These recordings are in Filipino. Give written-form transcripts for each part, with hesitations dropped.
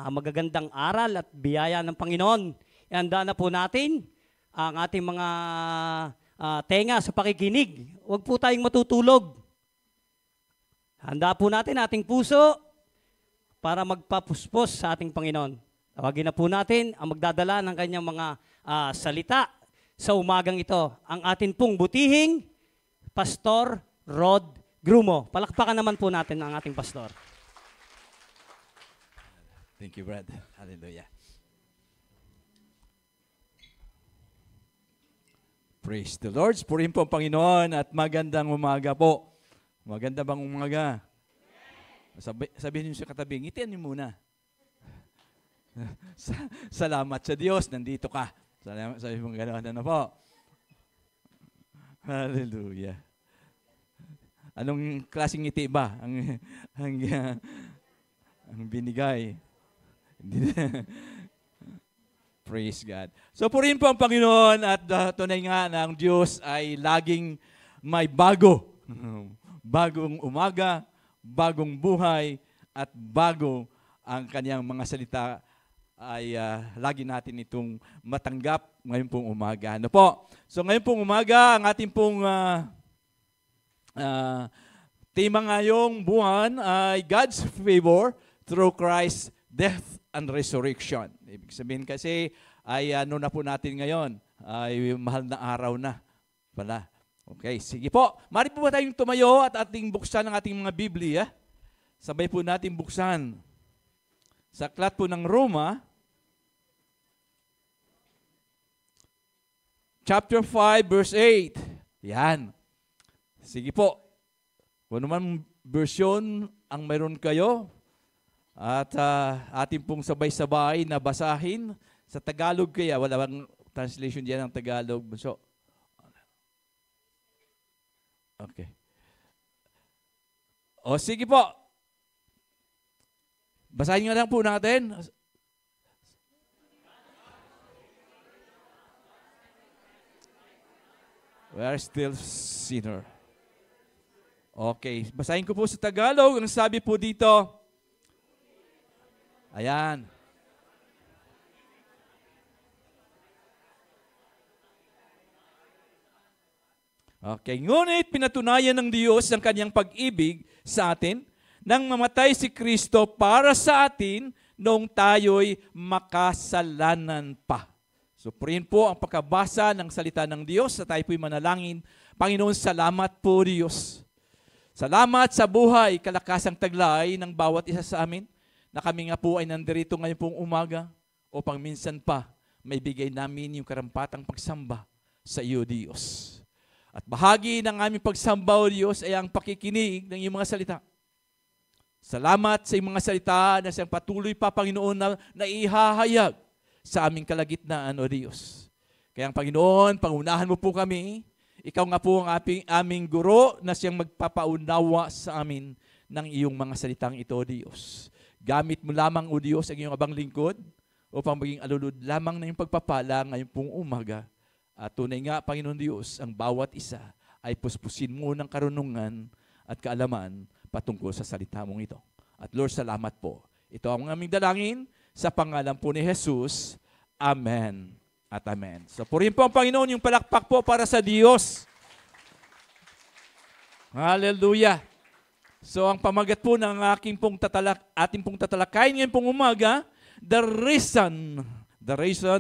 magagandang aral at biyaya ng Panginoon. Ihanda na po natin ang ating mga tenga sa pakikinig. Huwag po tayong matutulog. Handa po natin ating puso para magpapuspos sa ating Panginoon. Tawagin na po natin ang magdadala ng kanyang mga salita sa umagang ito. Ang atin pong butihing Pastor Rod Grumo. Palakpakan naman po natin ang ating pastor. Thank you, Brad. Hallelujah. Praise the Lord. Purihin po ang Panginoon at magandang umaga po. Maganda bang umaga? Sabihin niyo sa katabi, ngitian niyo muna. Salamat sa Diyos, nandito ka. Salamat, sabi mong gano'n, ano po? Hallelujah. Anong klaseng ngiti ba ang binigay? Praise God. So purihin po ang Panginoon at tunay nga na ang Diyos ay laging may bago. Bagong umaga, bagong buhay, at bago ang kanyang mga salita ay lagi natin itong matanggap ngayon pong umaga. Ano po? So ngayon pong umaga, ang ating pong tema ngayong buwan ay God's favor through Christ's death and resurrection. Ibig sabihin kasi ay ano na po natin ngayon, ay mahal na araw na pala. Okay, sige po. Mari po ba tayong tumayo at ating buksan ang ating mga Biblia? Sabay po natin buksan. Sa aklat po ng Roma, chapter 5, verse 8. Yan. Sige po. Kung naman version ang mayroon kayo, at ating pong sabay-sabay na basahin sa Tagalog kaya. Wala bang translation diyan ng Tagalog? So, okay. O sige po. Basahin nga lang po natin. We are still sinner. Okay. Basahin ko po sa Tagalog. Ang sabi po dito, ayan. Okay. Ngunit pinatunayan ng Diyos ang kanyang pag-ibig sa atin nang mamatay si Kristo para sa atin noong tayo'y makasalanan pa. So, purihin po ang pagkabasa ng salita ng Diyos sa tayo po'y manalangin. Panginoon, salamat po Diyos. Salamat sa buhay, kalakasang taglay ng bawat isa sa amin, na kami nga po ay nandirito ngayon pong umaga upang minsan pa may bigay namin yung karampatang pagsamba sa iyo, Diyos. At bahagi ng aming pagsamba, O Diyos, ay ang pakikinig ng iyong mga salita. Salamat sa iyong mga salita na siyang patuloy pa, Panginoon, na ihahayag sa aming kalagitnaan, O Diyos. Kaya, Panginoon, pangunahan mo po kami. Ikaw nga po ang aming guro na siyang magpapaunawa sa amin ng iyong mga salitang ito, O Diyos. Gamit mo lamang, O Diyos, ang iyong abang lingkod upang maging alulod lamang na iyong pagpapala ngayon pong umaga. At tunay nga, Panginoon Diyos, ang bawat isa ay puspusin mo ng karunungan at kaalaman patungkol sa salita mong ito. At Lord, salamat po. Ito ang aming dalangin sa pangalan po ni Jesus. Amen at amen. So purihin po ang Panginoon, yung palakpak po para sa Diyos. Hallelujah. So ang pamagat po ng ating pong tatalakayin ngayon pong umaga, the reason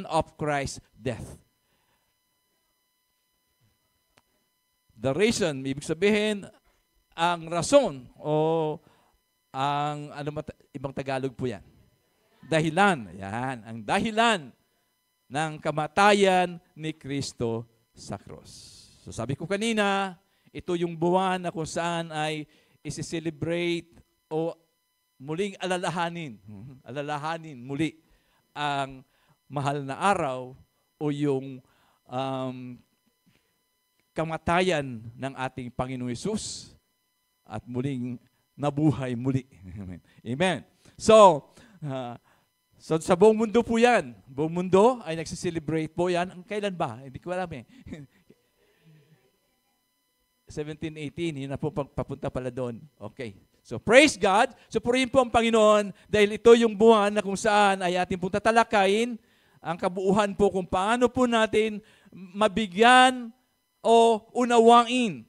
of Christ's death. The reason, ibig sabihin, ang rason o ang ibang Tagalog po yan. Dahilan, yan, ang dahilan ng kamatayan ni Kristo sa krus. So sabi ko kanina, ito yung buwan na kung saan ay isi-celebrate o muling alalahanin muli ang mahal na araw o yung kamatayan ng ating Panginoong Hesus at muling nabuhay muli. Amen. So sa buong mundo po yan. Buong mundo ay nagsiselebrate po yan. Kailan ba? Hindi ko alam eh. 1718, yun na po papunta pala doon. Okay. So praise God. So purihin po ang Panginoon dahil ito yung buwan na kung saan ay ating pong tatalakayin ang kabuuhan po kung paano po natin mabigyan o unawain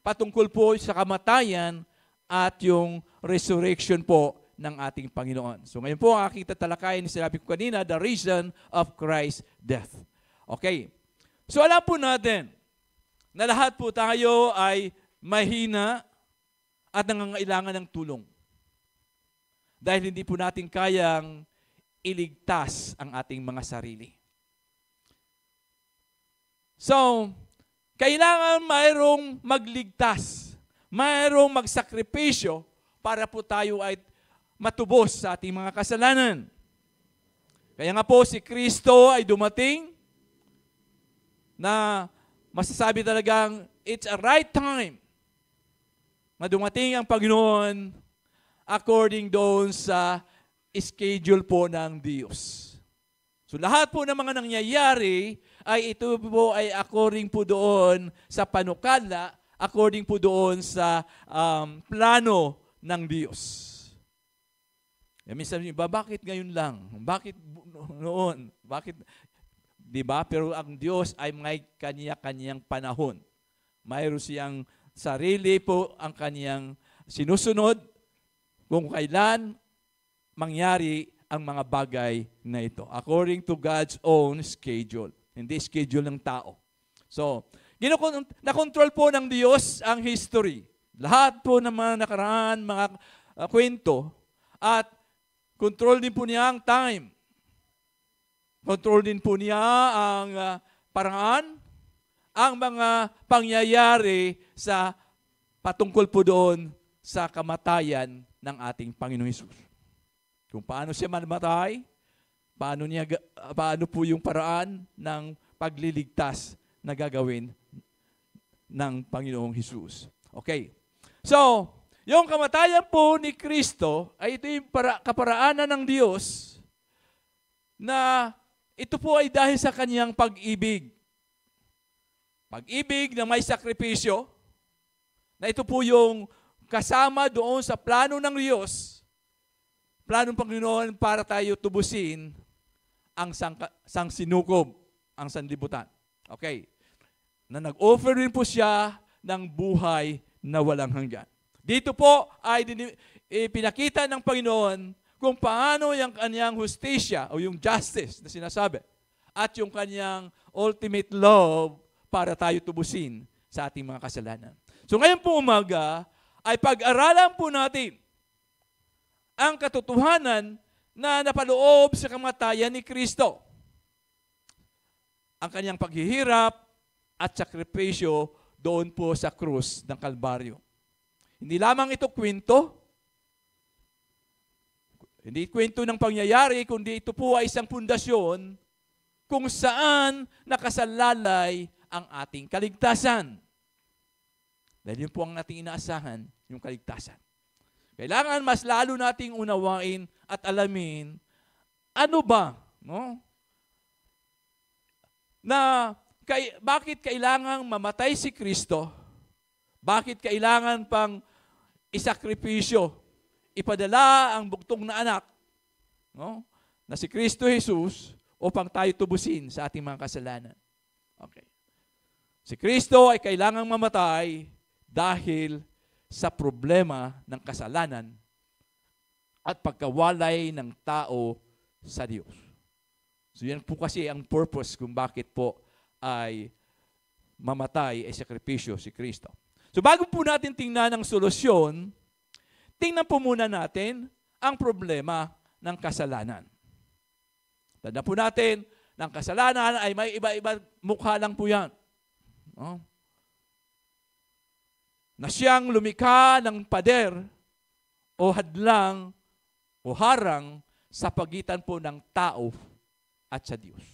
patungkol po sa kamatayan at yung resurrection po ng ating Panginoon. So ngayon po ang aking tatalakayin, sinabi ko kanina, the reason of Christ's death. Okay. So alam po natin na lahat po tayo ay mahina at nangangailangan ng tulong. Dahil hindi po natin kayang iligtas ang ating mga sarili. So, kailangan mayroong magligtas, mayroong magsakripisyo para po tayo ay matubos sa ating mga kasalanan. Kaya nga po si Kristo ay dumating na masasabi talagang it's a right time na dumating ang Panginoon according doon sa schedule po ng Diyos. So lahat po ng mga nangyayari ay ito po ay according po doon sa panukala, according po doon sa plano ng Diyos. Minsan iba, bakit ngayon lang? Bakit noon? Bakit? Diba? Pero ang Diyos ay may kanya-kanyang panahon. Mayroon siyang sarili po ang kanyang sinusunod kung kailan mangyari ang mga bagay na ito. According to God's own schedule. Hindi schedule ng tao. So, na-control po ng Diyos ang history. Lahat po ng mga nakaraan, mga kwento. At control din po niya ang time. Control din po niya ang paraan, ang mga pangyayari sa patungkol po doon sa kamatayan ng ating Panginoong Hesus. Kung paano siya mamatay, paano po yung paraan ng pagliligtas na gagawin ng Panginoong Hesus. Okay. So, yung kamatayan po ni Kristo ay ito yung kaparaanan ng Diyos na ito po ay dahil sa kanyang pag-ibig. Pag-ibig na may sakripisyo, na ito po yung kasama doon sa plano ng Diyos, plano ng Panginoon para tayo tubusin ang sangsinukob, ang sanlibutan. Okay. Na nag-offer rin po siya ng buhay na walang hanggan. Dito po ay pinakita ng Panginoon kung paano yung kanyang hustisya o yung justice na sinasabi at yung kanyang ultimate love para tayo tubusin sa ating mga kasalanan. So ngayon po umaga ay pag-aralan po natin ang katotohanan na napaloob sa kamatayan ni Kristo. Ang kanyang paghihirap at sakripisyo doon po sa krus ng Kalbaryo. Hindi lamang ito kwento, hindi kwento ng pangyayari, kundi ito po ay isang pundasyon kung saan nakasalalay ang ating kaligtasan. Dahil yun po ang ating inaasahan, yung kaligtasan. Kailangan mas lalo nating unawain at alamin, ano ba, no? Bakit kailangang mamatay si Kristo? Bakit kailangan pang isakripisyo, ipadala ang bugtong na anak, no? Na si Kristo Jesus upang tayo tubusin sa ating mga kasalanan. Okay. Si Kristo ay kailangang mamatay dahil sa problema ng kasalanan at pagkawalay ng tao sa Diyos. So yan po kasi ang purpose kung bakit po ay mamatay ay sakripisyo si Kristo. So bago po natin tingnan ang solusyon, tingnan po muna natin ang problema ng kasalanan. Tanda po natin, ng kasalanan ay may iba-iba mukha lang po yan. No? Na siyang lumikha ng pader o hadlang o harang sa pagitan po ng tao at sa Diyos.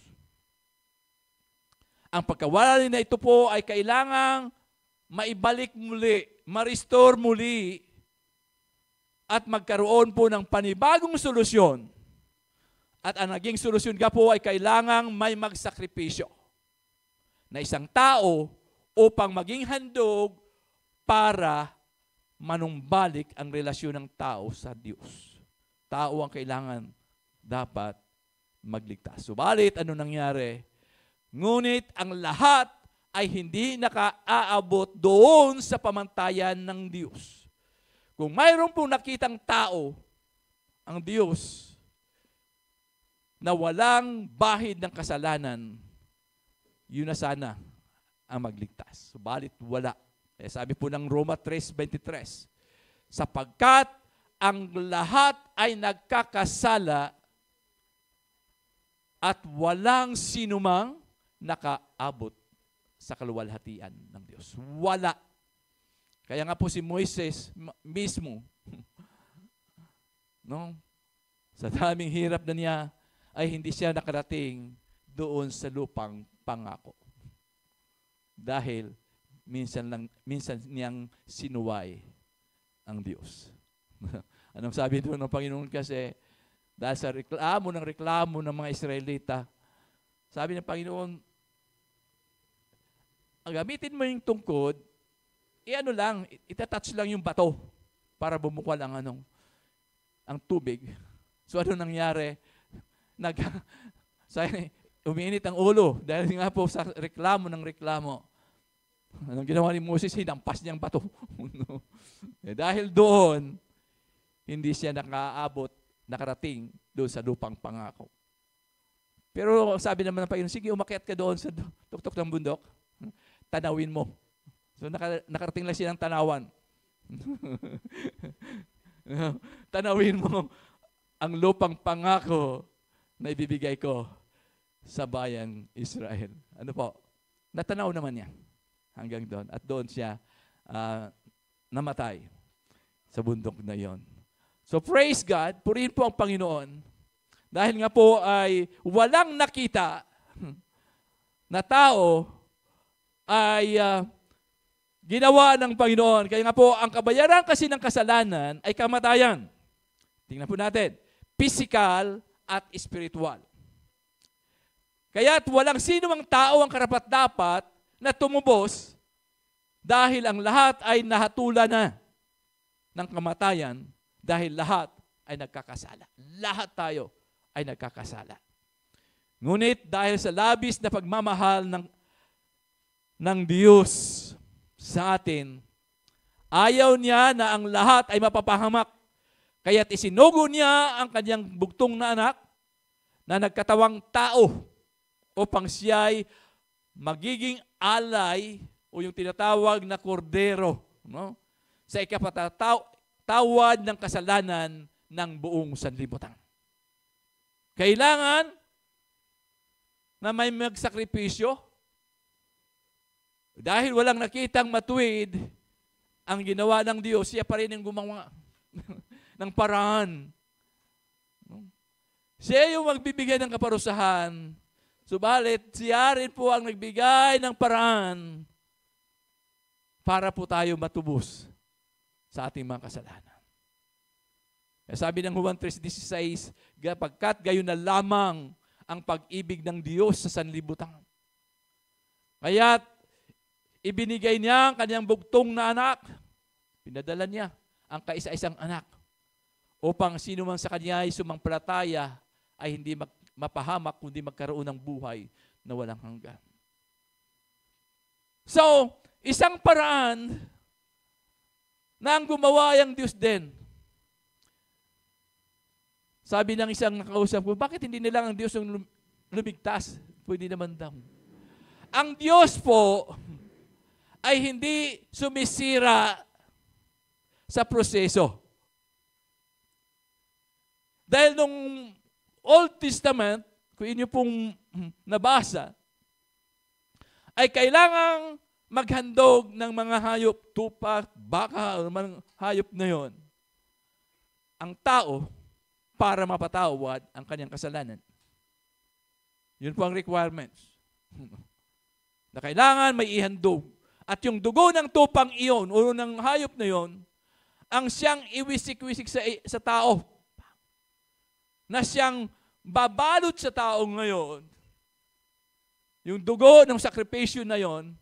Ang pagkawala na ito po ay kailangang maibalik muli, ma-restore muli at magkaroon po ng panibagong solusyon. At ang naging solusyon nga po ay kailangang may magsakripisyo na isang tao upang maging handog para manumbalik ang relasyon ng tao sa Diyos. Tao ang kailangan dapat magligtas. Subalit, ano nangyari? Ngunit ang lahat ay hindi nakaaabot doon sa pamantayan ng Diyos. Kung mayroon pong nakitang tao, ang Diyos, na walang bahid ng kasalanan, yun na sana ang magligtas. Subalit wala. Sabi po ng Roma 3:23, sapagkat ang lahat ay nagkakasala at walang sinumang nakaabot sa kaluwalhatian ng Diyos. Wala. Kaya nga po si Moises mismo, no? Sa daming hirap na niya, ay hindi siya nakarating doon sa lupang pangako. Dahil minsan niyang sinuway ang Diyos. Anong sabi doon ng Panginoon kasi? Dahil sa reklamo ng mga Israelita, sabi ng Panginoon, gamitin mo yung tungkod, itatouch lang yung bato para bumukal ang tubig. So ano nangyari? Uminit ang ulo dahil nga po sa reklamo. Anong ginawa ni Moses? Hinampas niyang bato. Dahil doon, hindi siya nakarating doon sa lupang pangako. Pero sabi naman ng Panginoon, sige, umakyat ka doon sa tuktok ng bundok. Tanawin mo. So nakarating lang siya ng tanawan. Tanawin mo ang lupang pangako na ibibigay ko sa bayang Israel. Ano po? Natanaw naman niya hanggang doon. At doon siya namatay sa bundok na yon. So praise God, purihin po ang Panginoon. Dahil nga po ay walang nakita na tao ay ginawa ng Panginoon. Kaya nga po, ang kabayaran kasi ng kasalanan ay kamatayan. Tingnan po natin. Physical at spiritual. Kaya't walang sino mang tao ang karapat-dapat na tumubos dahil ang lahat ay nahatulan na ng kamatayan dahil lahat ay nagkakasala. Lahat tayo ay nagkakasala. Ngunit dahil sa labis na pagmamahal ng Diyos sa atin, ayaw niya na ang lahat ay mapapahamak. Kaya't isinugo niya ang kanyang bugtong na anak na nagkatawang tao upang siya'y magiging alay o yung tinatawag na kordero, no? Sa ikapatatawad ng kasalanan ng buong sanlibutan. Kailangan na may magsakripisyo dahil walang nakitang matuwid ang ginawa ng Diyos, siya pa rin ang gumawa ng paraan. Siya yung magbibigay ng kaparusahan, subalit siya rin po ang nagbigay ng paraan para po tayo matubos sa ating mga kasalanan. Sabi ng Juan 3:16, pagkat gayon na lamang ang pag-ibig ng Diyos sa sanlibutan. Kaya't ibinigay niya ang kanyang bugtong na anak, pinadala niya ang kaisa-isang anak, upang sino man sa kanya ay sumampalataya ay hindi mapahamak, kundi magkaroon ng buhay na walang hanggan. So, isang paraan na ang gumawa ang Diyos din. Sabi ng isang nakausap ko, bakit hindi nila ang Diyos yung lumigtas? Pwede naman daw. Ang Diyos po ay hindi sumisira sa proseso. Dahil nung Old Testament, kung inyo pong nabasa, ay kailangang maghandog ng mga hayop, tupa, baka, o mga hayop na yon, ang tao para mapatawad ang kanyang kasalanan. Yun po ang requirements. Na kailangan may ihandog. At yung dugo ng tupang iyon, o ng hayop na yon, ang siyang iwisik-wisik sa tao. Na siyang babalot sa tao ngayon, yung dugo ng sakripisyo na yon,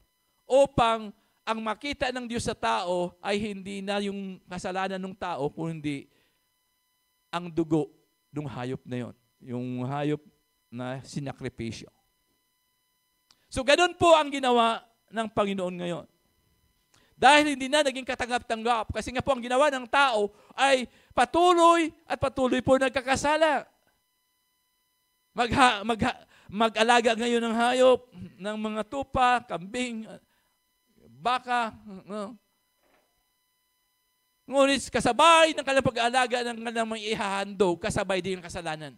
upang ang makita ng Diyos sa tao ay hindi na yung kasalanan ng tao, kundi ang dugo ng hayop na yon. Yung hayop na sinakripisyo. So, ganun po ang ginawa ng Panginoon ngayon. Dahil hindi na naging katanggap-tanggap. Kasi nga po ang ginawa ng tao ay patuloy at patuloy po nagkakasala. Mag-alaga ngayon ng hayop, ng mga tupa, kambing, baka. Ngunit kasabay ng kanilang pag-aalaga ng kanilang mga ihahandog, kasabay din ang kasalanan.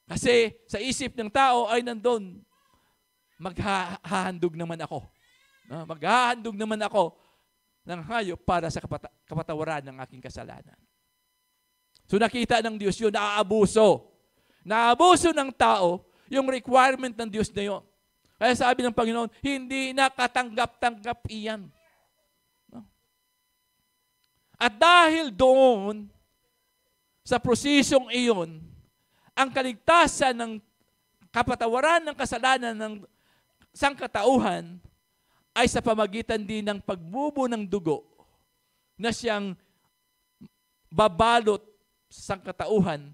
Kasi sa isip ng tao ay nandun, maghahandog naman ako. Maghahandog naman ako ng hayop para sa kapatawaran ng aking kasalanan. So nakita ng Diyos yun, naaabuso. Naaabuso ng tao yung requirement ng Diyos na yun. Kaya sabi ng Panginoon, hindi nakatanggap-tanggap iyan. At dahil doon, sa prosesong iyon, ang kaligtasan ng kapatawaran ng kasalanan ng sangkatauhan ay sa pamagitan din ng pagbubo ng dugo na siyang babalot sa sangkatauhan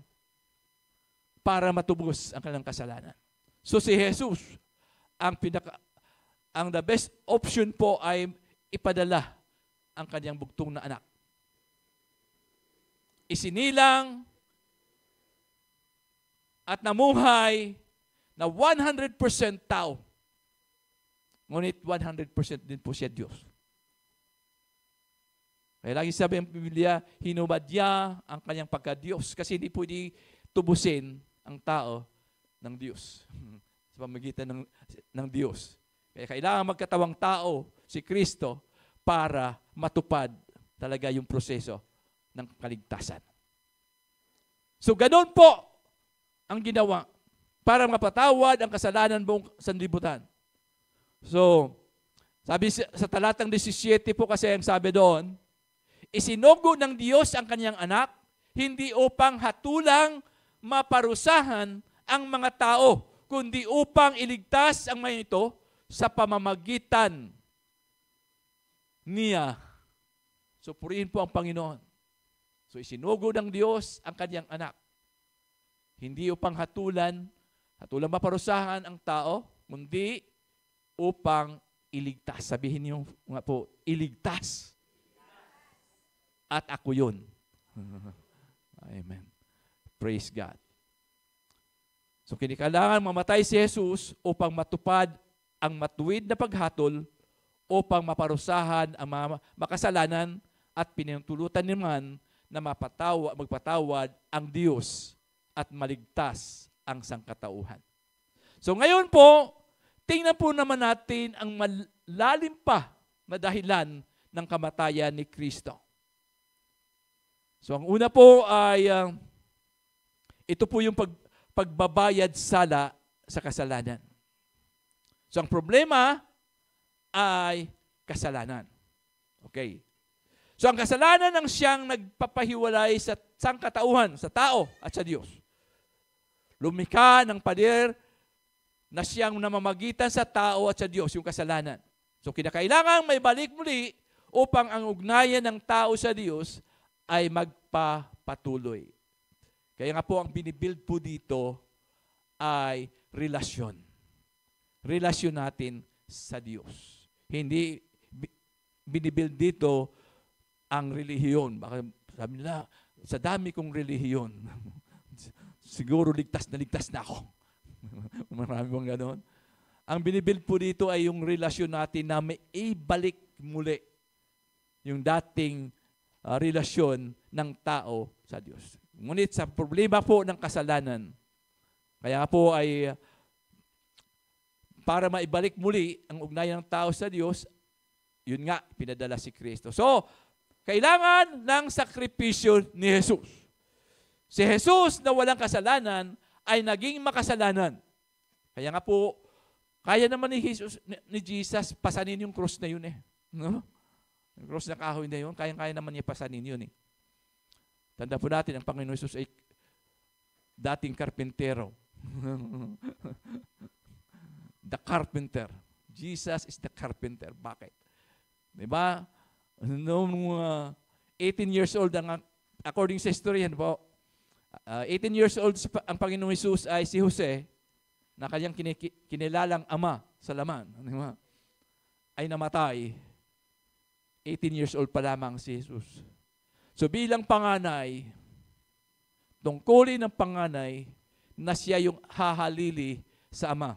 para matubos ang kanilang kasalanan. So si Jesus, ang the best option po ay ipadala ang kanyang bugtong na anak. Isinilang at namuhay na 100% tao. Ngunit 100% din po siya Diyos. Kaya lagi sabi ng Biblia, hinubad niya ang kanyang pagka-Diyos kasi hindi pwede tubusin ang tao ng Diyos. Sa pamagitan ng Diyos. Kaya kailangan magkatawang tao si Kristo para matupad talaga yung proseso ng kaligtasan. So, ganoon po ang ginawa para mapatawad ang kasalanan buong sanlibutan. So, sabi sa talatang 17 po kasi ang sabi doon, isinugo ng Diyos ang kanyang anak, hindi upang hatulang maparusahan ang mga tao, kundi upang iligtas ang mga ito sa pamamagitan niya. So, purihin po ang Panginoon. So, isinugo ng Diyos ang kanyang anak. Hindi upang hatulang maparusahan ang tao, kundi upang iligtas. Sabihin niyo nga po, iligtas. At ako yun. Amen. Praise God. So, kinikailangan mamatay si Jesus upang matupad ang matuwid na paghatol upang maparusahan ang mga makasalanan at pinintulutan naman na magpatawad ang Diyos at maligtas ang sangkatauhan. So ngayon po, tingnan po naman natin ang malalim pa na dahilan ng kamatayan ni Kristo. So ang una po ay, ito po yung pagbabayad sala sa kasalanan. So ang problema ay kasalanan. Okay. So ang kasalanan ng siyang nagpapahiwalay sa sangkatauhan, sa tao at sa Diyos. Lumikha ng pader na siyang namamagitan sa tao at sa Diyos, yung kasalanan. So kinakailangan may balik muli upang ang ugnayan ng tao sa Diyos ay magpapatuloy. Kaya nga po ang binibuild po dito ay relasyon. Relasyon natin sa Diyos. Hindi binibuild dito ang relihiyon. Baka sabi nila, sa dami kong relihiyon, siguro ligtas na ako. Marami bang gano'n? Ang binibuild po dito ay yung relasyon natin na may ibalik muli yung dating relasyon ng tao sa Diyos. Ngunit sa problema po ng kasalanan, kaya po ay para maibalik muli ang ugnayan ng tao sa Diyos, yun nga, pinadala si Kristo. So, kailangan ng sakripisyo ni Jesus. Si Jesus na walang kasalanan ay naging makasalanan. Kaya nga po, kaya naman ni Jesus pasanin yung cross na yun eh. No? Yung cross na kahoy na yun, kaya naman niya pasanin yun eh. Tanda po natin, ang Panginoon Jesus ay dating karpentero. The carpenter. Jesus is the carpenter. Bakit? Diba? Noong 18 years old, according sa history, 18 years old ang Panginoong Jesus ay si Jose, na kanyang kinilalang ama sa laman, diba? Ay namatay. 18 years old pa lamang si Jesus. So bilang panganay, tungkulin ng panganay na siya yung hahalili sa ama.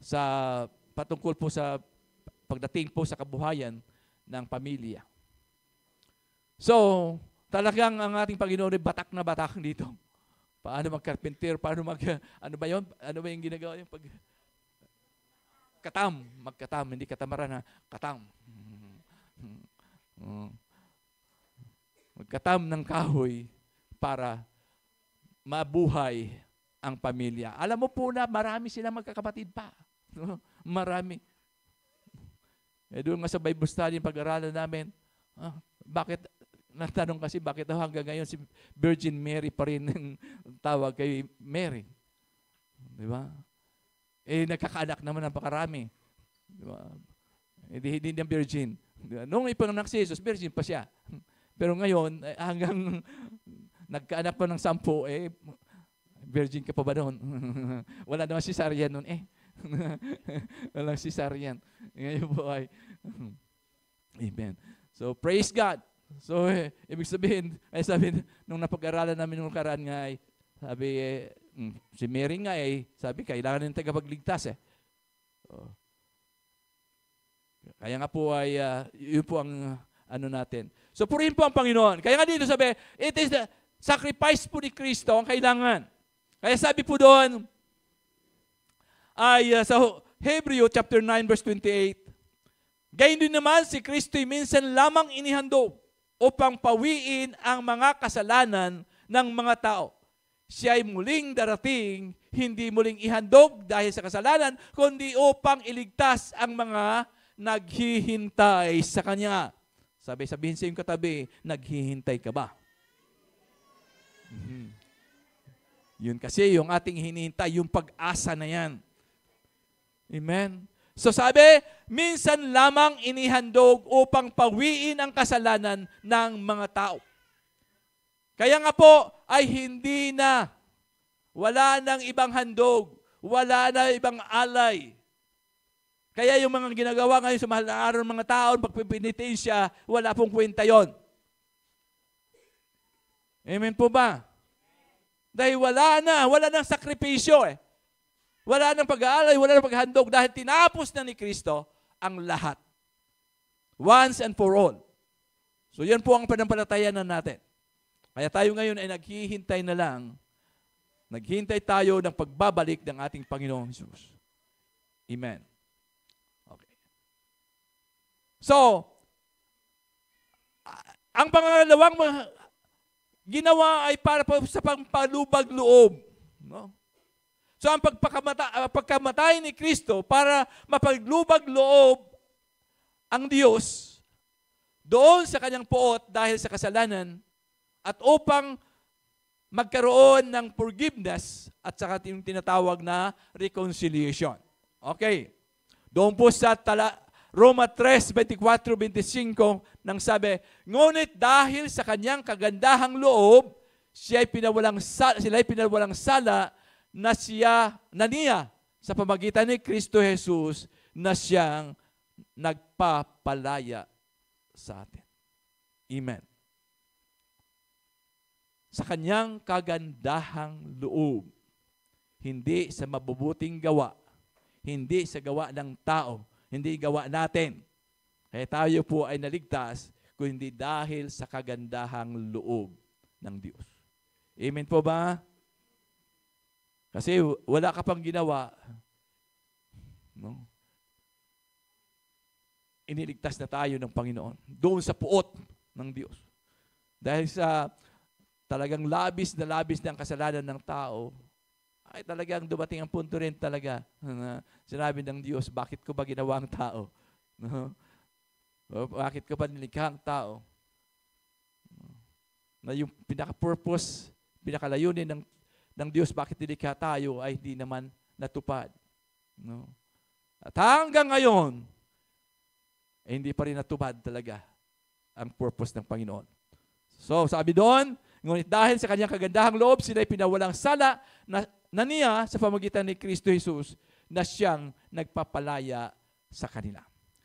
Sa patungkol po sa pagdating po sa kabuhayan ng pamilya. So, talagang ang ating Panginoon ay batak na batak dito. Paano mag-carpenter, ano ba yun? Ano ba yung ginagawa yung magkatam, hindi katamaran, ha? Katam. Magkatam ng kahoy para mabuhay ang pamilya. Alam mo po na marami silang magkakapatid pa. Marami. Doon nga sa Bible study, pag-aralan namin, bakit, natanong kasi bakit hanggang ngayon si Virgin Mary pa rin ang tawag kay Mary. Di ba? Nagkakaanak naman ang pakarami. Di ba? Hindi niya virgin. Di ba? Noong ipanganak si Jesus, virgin pa siya. Pero ngayon, hanggang nagkaanak pa ng 10, virgin ka pa ba noon? Wala naman cesarean noon Walang cesarean. Ngayon po ay amen. So, praise God. So, ibig sabihin, nung napag-aralan namin nung karaan nga ay, sabi, si Mary nga sabi, kailangan ng tagapagligtas Kaya nga po ay, yun po ang ano natin. So, purihin po ang Panginoon. Kaya nga dito sabi, it is the sacrifice po ni Kristo ang kailangan. Kaya sabi po doon, ay sa Hebreo chapter 9 verse 28, gayon din naman si Kristo'y minsan lamang inihandog upang pawiin ang mga kasalanan ng mga tao. Siya ay muling darating, hindi muling ihandog dahil sa kasalanan, kundi upang iligtas ang mga naghihintay sa Kanya. Sabihin sa iyong katabi, naghihintay ka ba? Yun kasi yung ating hinihintay, yung pag-asa na yan. Amen? So sabi, minsan lamang inihandog upang pawiin ang kasalanan ng mga tao. Kaya nga po ay wala nang ibang handog, wala na ibang alay. Kaya yung mga ginagawa ngayon sa mahal na araw ng mga tao, pagpipinitensya, wala pong kwenta yon. Amen po ba? Dahil wala nang sakripisyo Wala nang pag-aalay, wala nang paghandog dahil tinapos na ni Kristo ang lahat. Once and for all. So yan po ang panampalatayanan natin. Kaya tayo ngayon ay naghihintay na lang. Naghihintay tayo ng pagbabalik ng ating Panginoong Jesus. Amen. Okay. So, ang pangalawang ginawa ay para sa pampalubag loob. No? So ang pagkamatay ni Kristo para mapaglubag loob ang Diyos doon sa kanyang puot dahil sa kasalanan at upang magkaroon ng forgiveness at saka yung tinatawag na reconciliation. Okay. Doon po sa Roma 3:24-25 nang sabi, ngunit dahil sa kanyang kagandahang loob, sila ay pinawalang sala na niya sa pamagitan ni Kristo Jesus na siyang nagpapalaya sa atin. Amen. Sa kanyang kagandahang loob, hindi sa mabubuting gawa, hindi sa gawa ng tao, hindi gawa natin. Kaya tayo po ay naligtas, kundi dahil sa kagandahang loob ng Diyos. Amen po ba? Kasi wala ka pang ginawa, no? Iniligtas na tayo ng Panginoon doon sa puot ng Diyos. Dahil sa talagang labis na ang kasalanan ng tao, ay talagang dumating ang punto rin talaga na sinabi ng Diyos, bakit ko ba ginawa ang tao? No? Bakit ko ba nilikha ang tao? Na yung pinaka-purpose, pinakalayunin ng Diyos, bakit nilikha tayo ay hindi naman natupad. No? At hanggang ngayon, hindi pa rin natupad talaga ang purpose ng Panginoon. So, sabi doon, ngunit dahil sa kanyang kagandahang loob, sila'y pinawalang sala na niya sa pamamagitan ni Kristo Jesus na siyang nagpapalaya sa kanila.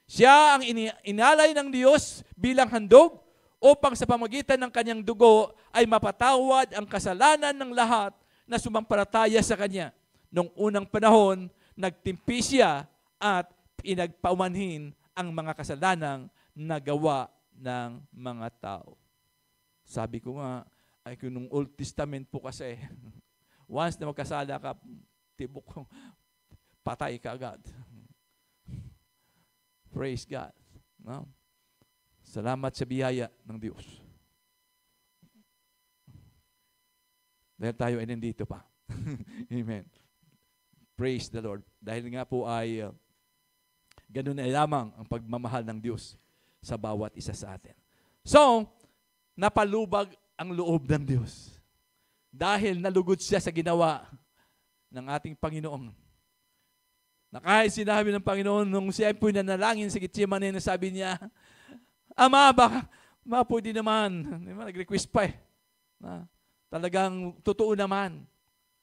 Siya ang inalay ng Diyos bilang handog upang sa pamamagitan ng kanyang dugo ay mapatawad ang kasalanan ng lahat na sumampalataya sa kanya. Noong unang panahon, nagtimpi siya at pinagpaumanhin ang mga kasalanang nagawa ng mga tao. Sabi ko nga, ay kung nung Old Testament po kasi, once na magkasala ka, tibok, patay ka agad. Praise God. No? Salamat sa biyaya ng Diyos. Dahil tayo ay nandito pa. Amen. Praise the Lord. Dahil nga po ay ganun na lamang ang pagmamahal ng Diyos sa bawat isa sa atin. So, napalubag ang loob ng Diyos. Dahil nalugod siya sa ginawa ng ating Panginoon. Na kahit sinabi ng Panginoon nung siya po nanalangin sa Getsemane, sabi niya, Ama, baka pwede naman. Nag-request pa eh. Talagang totoo naman.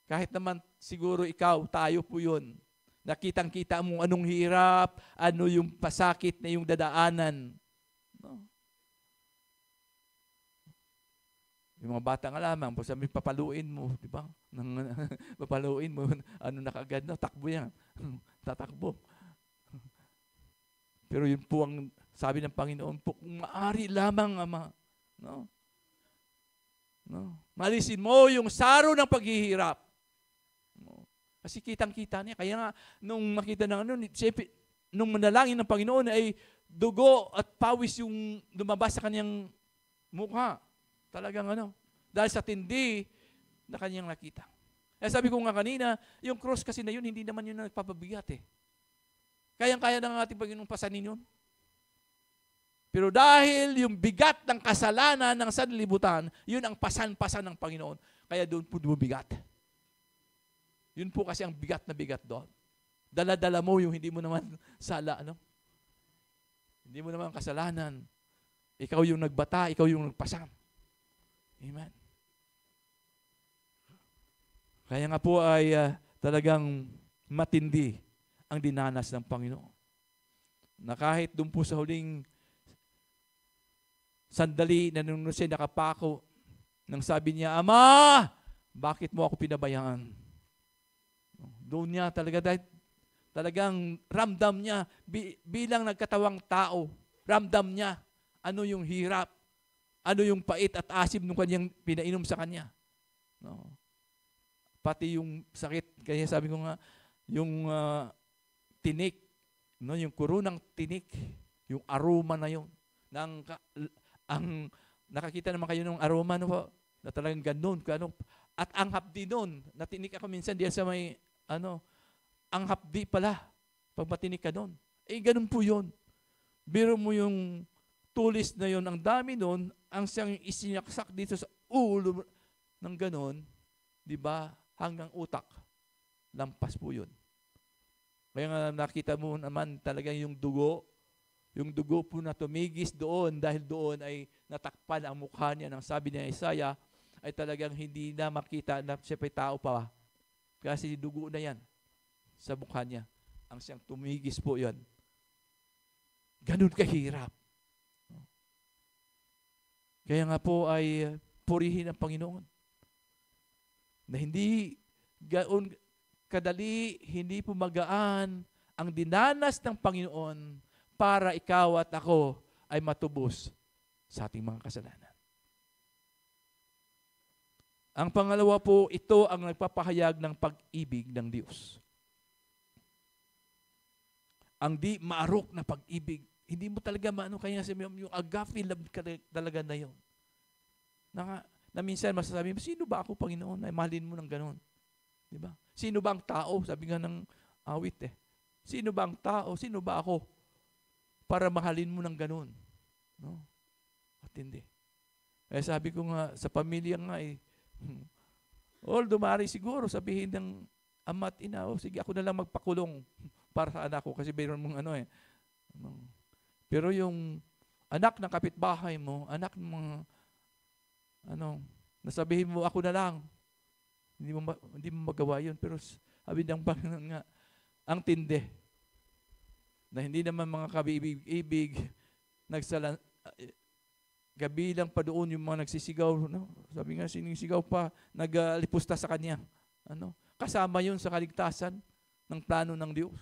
Kahit naman siguro ikaw, tayo po yun. Nakitang-kita mo anong hirap, ano yung pasakit na yung dadaanan. No? Yung mga bata nga lamang, sabi, papaluin mo, di ba? Papaluin mo, ano na kagad, no? Takbo yan. Tatakbo. Pero yun po ang sabi ng Panginoon po, kung maaari lamang, Ama, no? No? Malisin mo yung saro ng paghihirap. No? Kasi kitang-kita niya. Kaya nga, nung makita ng nung manalangin ng Panginoon ay dugo at pawis yung lumabas sa kanyang mukha. Talagang dahil sa tindi na kanyang nakita. Kaya sabi ko nga kanina, yung cross kasi na yun, hindi naman yun na nagpapabigat eh. Kayang-kaya ng ating Panginoong pasanin yun. Pero dahil yung bigat ng kasalanan ng sanlibutan, yun ang pasan-pasan ng Panginoon. Kaya doon po bumigat. Yun po kasi ang bigat na bigat doon. Dala-dala mo yung hindi mo naman sala, Hindi mo naman kasalanan. Ikaw yung nagbata, ikaw yung nagpasam. Amen. Kaya nga po ay talagang matindi ang dinanas ng Panginoon. Na kahit doon po sa huling sandali na nung siya nakapako, nang sabi niya, Ama, bakit mo ako pinabayaan? Doon niya talagang ramdam niya, bilang nagkatawang tao, ramdam niya ano yung hirap, ano yung pait at asim nung kanyang pinainom sa kanya. No? Pati yung sakit, kaya sabi ko nga, yung tinik, yung kurunang tinik, yung aroma na yun, ang nakakita naman kayo ng aroma na talagang ganun. At ang hapdi nun, natinik ako minsan diyan sa may, ang hapdi pala, pag matinik ka nun. Ganun po yun. Biro mo yung tulis na yun, ang dami nun, ang siyang isinaksak dito sa ulo ng ganun, di ba, hanggang utak. Lampas po yun. Kaya nga nakita mo naman talagang yung dugo po na tumigis doon dahil doon ay natakpan ang mukha niya ng sabi ni Isaiah ay talagang hindi na makita na siya pa'y tao pa. Kasi dugo na yan sa mukha niya. Ang siyang tumigis po yan. Ganun kahirap. Kaya nga po ay purihin ang Panginoon. Na hindi gaon kadali, hindi po magaan ang dinanas ng Panginoon para ikaw at ako ay matubos sa ating mga kasalanan. Ang pangalawa po, ito ang nagpapahayag ng pag-ibig ng Diyos. Ang di maarok na pag-ibig. Hindi mo talaga kaya yung agape love talaga na yun. Na minsan masasabi mo, sino ba ako, Panginoon? Ay mahalin mo ng ganon. Diba? Sino ba ang tao? Sabi nga ng awit Sino ba ang tao? Sino ba ako? Para mahalin mo ng ganun. No? At hindi. Sabi ko nga, sa pamilya nga although maaari siguro sabihin ng ama at ina, sige ako na lang magpakulong para sa anak ko kasi mayroon mong ano eh. Pero yung anak ng kapitbahay mo, anak ng mga, nasabihin mo, ako na lang. Hindi mo magawa yun. Pero sabi ng Panginoon nga, ang tindi, na hindi naman mga kabibig-ibig, gabilang pa doon yung mga nagsisigaw, no? Sabi nga, sinisigaw pa, naglipusta sa kanya. Kasama yun sa kaligtasan ng plano ng Diyos.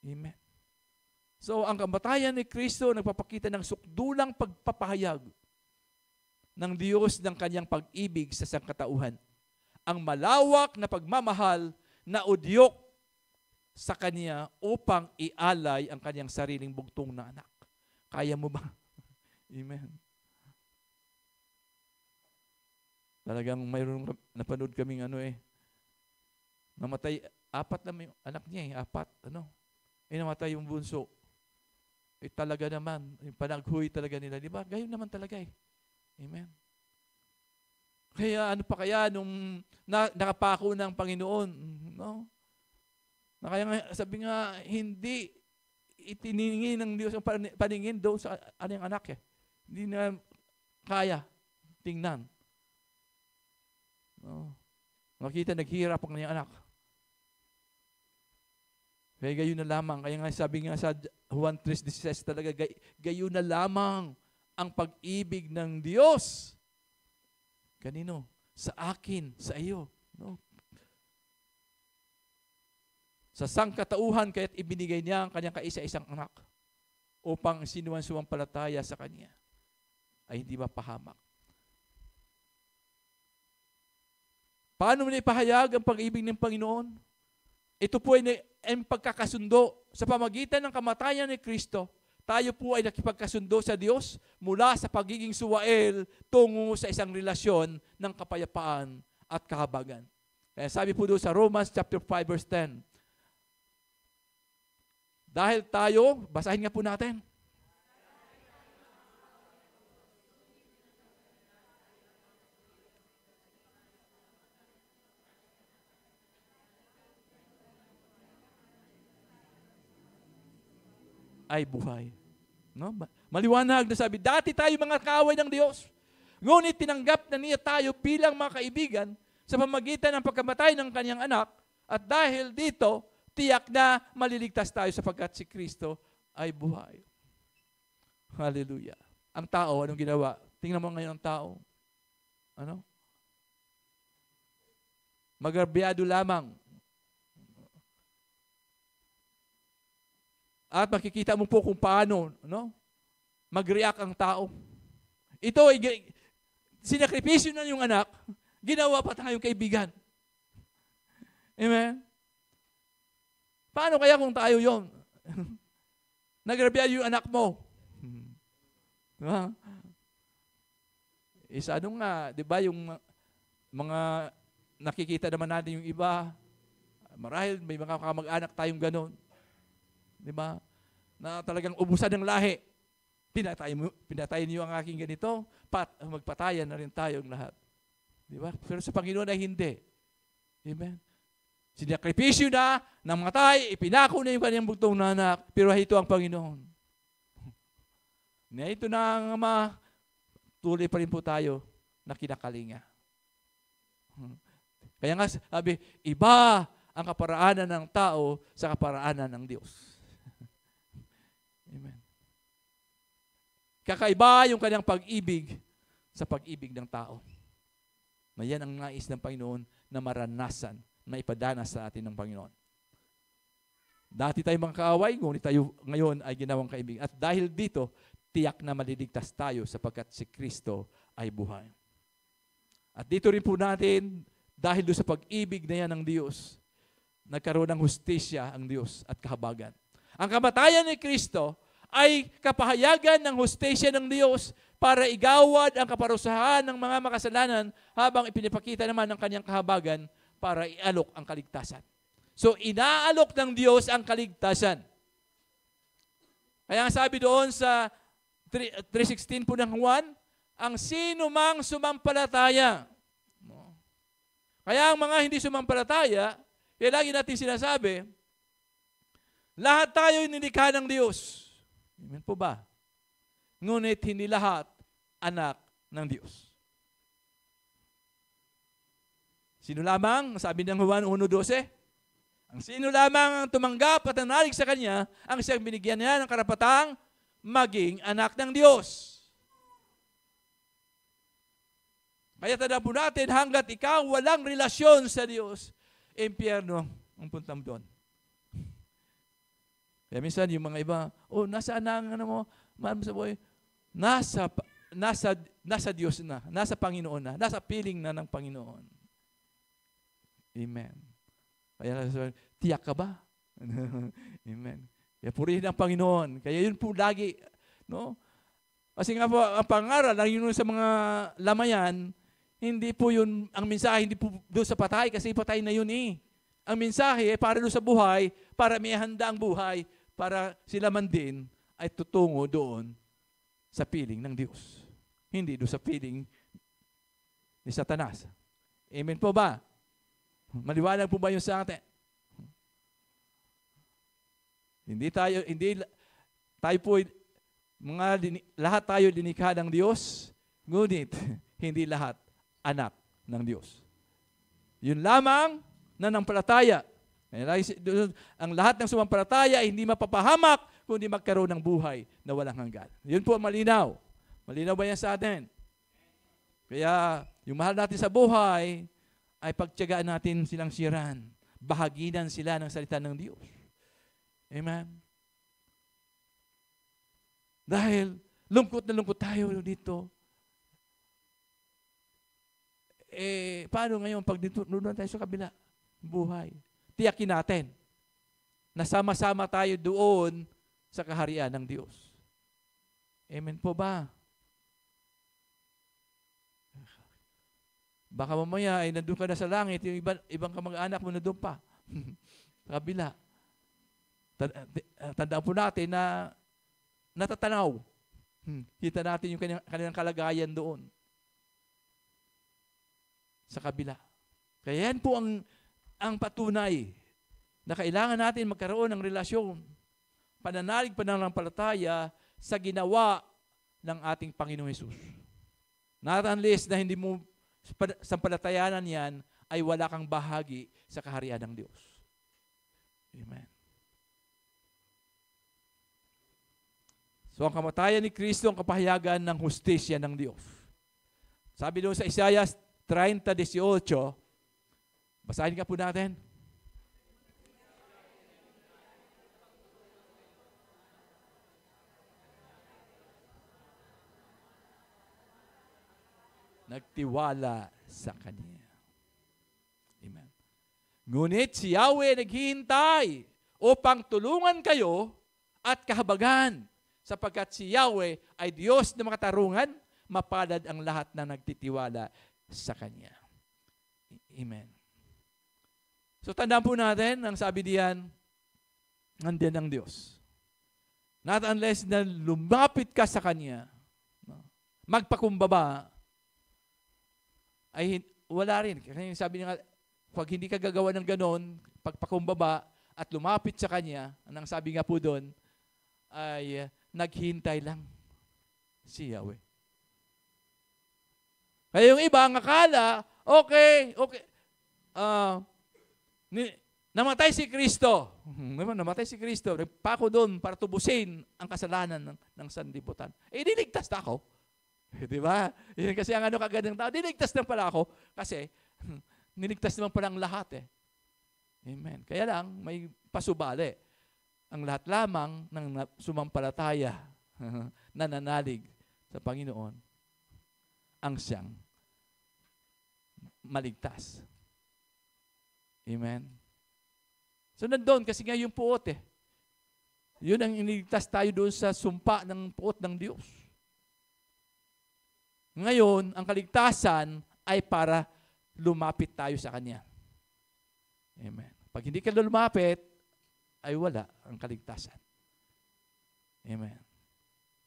Amen. So, ang kamatayan ni Kristo nagpapakita ng sukdulang pagpapahayag ng Diyos ng kanyang pag-ibig sa sangkatauhan. Ang malawak na pagmamahal na udyok sa kanya upang ialay ang kanyang sariling bugtong na anak. Kaya mo ba? Amen. Talagang mayroon napanood kaming namatay, 4 lang yung anak niya 4, namatay yung bunso. Talaga naman, yung panaghuy talaga nila, di ba? Gayon naman talaga Amen. Kaya ano pa kaya nung nakapako ng Panginoon, no? Kaya nga, sabi nga, hindi itiningi ng Diyos ang paningin doon sa anyang anak Hindi na kaya tingnan. No. Makita naghihirap ang kanyang anak. Kaya gayon na lamang. Kaya nga sabi nga sa Juan 3:16 talaga, gayon na lamang ang pag-ibig ng Diyos. Kanino? Sa akin, sa iyo. No? Sa sangkatauhan, kaya't ibinigay niya ang kanyang kaisa-isang anak upang sinuman sumampalataya sa kanya ay hindi mapahamak. Paano mo na ipahayag ang pag-ibig ng Panginoon? Ito po ay pagkakasundo. Sa pamagitan ng kamatayan ni Kristo, tayo po ay nakipagkasundo sa Diyos mula sa pagiging suwael tungo sa isang relasyon ng kapayapaan at kahabagan. Kaya sabi po doon sa Romans chapter 5 verse 10, dahil tayo, basahin nga po natin. Ay buhay. No? Maliwanag na sabi, dati tayo mga kaaway ng Diyos. Ngunit tinanggap na niya tayo bilang mga kaibigan sa pamagitan ng pagkamatay ng kanyang anak at dahil dito, tiyak na maliligtas tayo sapagkat si Kristo ay buhay. Hallelujah. Ang tao, anong ginawa? Tingnan mo ngayon ang tao. Magarbyado lamang. At makikita mo po kung paano mag-react ang tao. Ito ay sinakripisyo na yung anak, ginawa pa tayong kaibigan. Amen? Paano kaya kung tayo yon? Nagrabyado yung anak mo. Diba? Isa nga, di ba yung mga nakikita naman natin yung iba, marahil may mga kamag-anak tayong ganon. Di ba? Na talagang ubusan ng lahi. Pinatayin niyo ang aking ganito, magpatayan na rin tayong lahat. Di ba? Pero sa Panginoon ay hindi. Amen? Sinakripisyo na, namatay, ipinako na yung kanyang bugtong na anak, pero ito ang Panginoon. Na ito na ang Ama, tuloy pa rin po tayo na kinakalinga. Kaya nga sabi, iba ang kaparaanan ng tao sa kaparaanan ng Diyos. Amen. Kakaiba yung kanyang pag-ibig sa pag-ibig ng tao. Na yan ang nais ng Panginoon na maranasan, na ipadanas sa atin ng Panginoon. Dati tayo mga kaaway, ngunit tayo ngayon ay ginawang kaibigan. At dahil dito, tiyak na maliligtas tayo sapagkat si Kristo ay buhay. At dito rin po natin, dahil doon sa pag-ibig na yan ng Diyos, nagkaroon ng hustisya ang Diyos at kahabagan. Ang kamatayan ni Kristo ay kapahayagan ng hustisya ng Diyos para igawad ang kaparusahan ng mga makasalanan habang ipinapakita naman ng kanyang kahabagan para ialok ang kaligtasan. So, inaalok ng Diyos ang kaligtasan. Kaya ang sabi doon sa 3:16 po ng Juan, ang sino mang sumampalataya. Kaya ang mga hindi sumampalataya, kaya lagi natin sinasabi, Lahat tayo nilikha ng Diyos. Amen po ba? Ngunit hindi lahat anak ng Diyos. Sino lamang? Sabi ng Juan 1:12, ang sino lamang ang tumanggap at nanalig sa Kanya, ang siyang binigyan niya ng karapatang maging anak ng Diyos. Kaya tandaan po natin, hanggat ikaw walang relasyon sa Diyos, impyerno ang puntam doon. Kaya minsan yung mga iba, nasaan na ang mo, sa boy, nasa Diyos na, nasa Panginoon na, nasa piling na ng Panginoon. Amen. Kaya tiyak ka ba? Amen. Kaya purihin ang Panginoon. Kaya yun po lagi, no? Kasi nga po, ang pangaral, yun sa mga lamayan, hindi po yun, ang mensahe hindi po doon sa patay, kasi patay na yun eh. Ang mensahe para doon sa buhay, para may handa ang buhay, para sila man din ay tutungo doon sa piling ng Diyos. Hindi doon sa piling ni Satanas. Amen po ba? Maliwanag po ba yun sa atin? Hindi tayo po, lahat tayo dinikha ng Diyos, ngunit hindi lahat anak ng Diyos. Yun lamang nananampalataya. Ang lahat ng sumampalataya hindi mapapahamak kundi magkaroon ng buhay na walang hanggan. Yun po ang malinaw. Malinaw ba yan sa atin? Kaya yung mahal natin sa buhay ay pagtiyagaan natin silang siran. Bahaginan sila ng salita ng Diyos. Amen? Dahil lungkot na lungkot tayo dito. Paano ngayon pag nunod tayo sa kabila? Buhay. Tiyakin natin na sama-sama tayo doon sa kaharian ng Diyos. Amen po ba? Baka mamaya ay nandun ka na sa langit, yung ibang kamag-anak mo nandun pa. Kabila. Tandaan po natin na natatanaw. Kita natin yung kanilang kalagayan doon. Sa kabila. Kaya yan po ang patunay na kailangan natin magkaroon ng relasyon, pananalig, pananampalataya sa ginawa ng ating Panginoong Hesus. Not unless na hindi mo sampalatayanan yan, ay wala kang bahagi sa kaharian ng Diyos. Amen. So ang kamatayan ni Kristo ang kapahayagan ng hustisya ng Diyos. Sabi doon sa Isaiah 30:18, basahin ka po natin. Nagtiwala sa Kanya. Amen. Ngunit si Yahweh naghihintay upang tulungan kayo at kahabagan, sapagkat si Yahweh ay Diyos na makatarungan, mapalad ang lahat na nagtitiwala sa Kanya. Amen. So tandaan po natin, ang sabi diyan, nandiyan ang Diyos. Not unless na lumapit ka sa Kanya, magpakumbaba, ay wala rin. Kasi sabi niya, pag hindi ka gagawa ng ganon, pagpakumbaba at lumapit sa Kanya, anong sabi nga po doon, ay naghintay lang si Yahweh. Kaya yung iba, ang akala, okay, namatay si Kristo. Namatay si Kristo. Nagpako doon para tubusin ang kasalanan ng sanlibutan. Niligtas na ako. Di ba? Yun kasi ang kagandang tao, niligtas na pala ako kasi niligtas naman pala ang lahat eh. Amen. Kaya lang, may pasubali. Ang lahat lamang ng sumampalataya, nananalig sa Panginoon, ang siyang maligtas. Amen. So nandun, kasi nga yung puot eh. Yun ang iniligtas tayo doon sa sumpa ng puot ng Diyos. Ngayon, ang kaligtasan ay para lumapit tayo sa Kanya. Amen. Pag hindi ka lumapit, ay wala ang kaligtasan. Amen.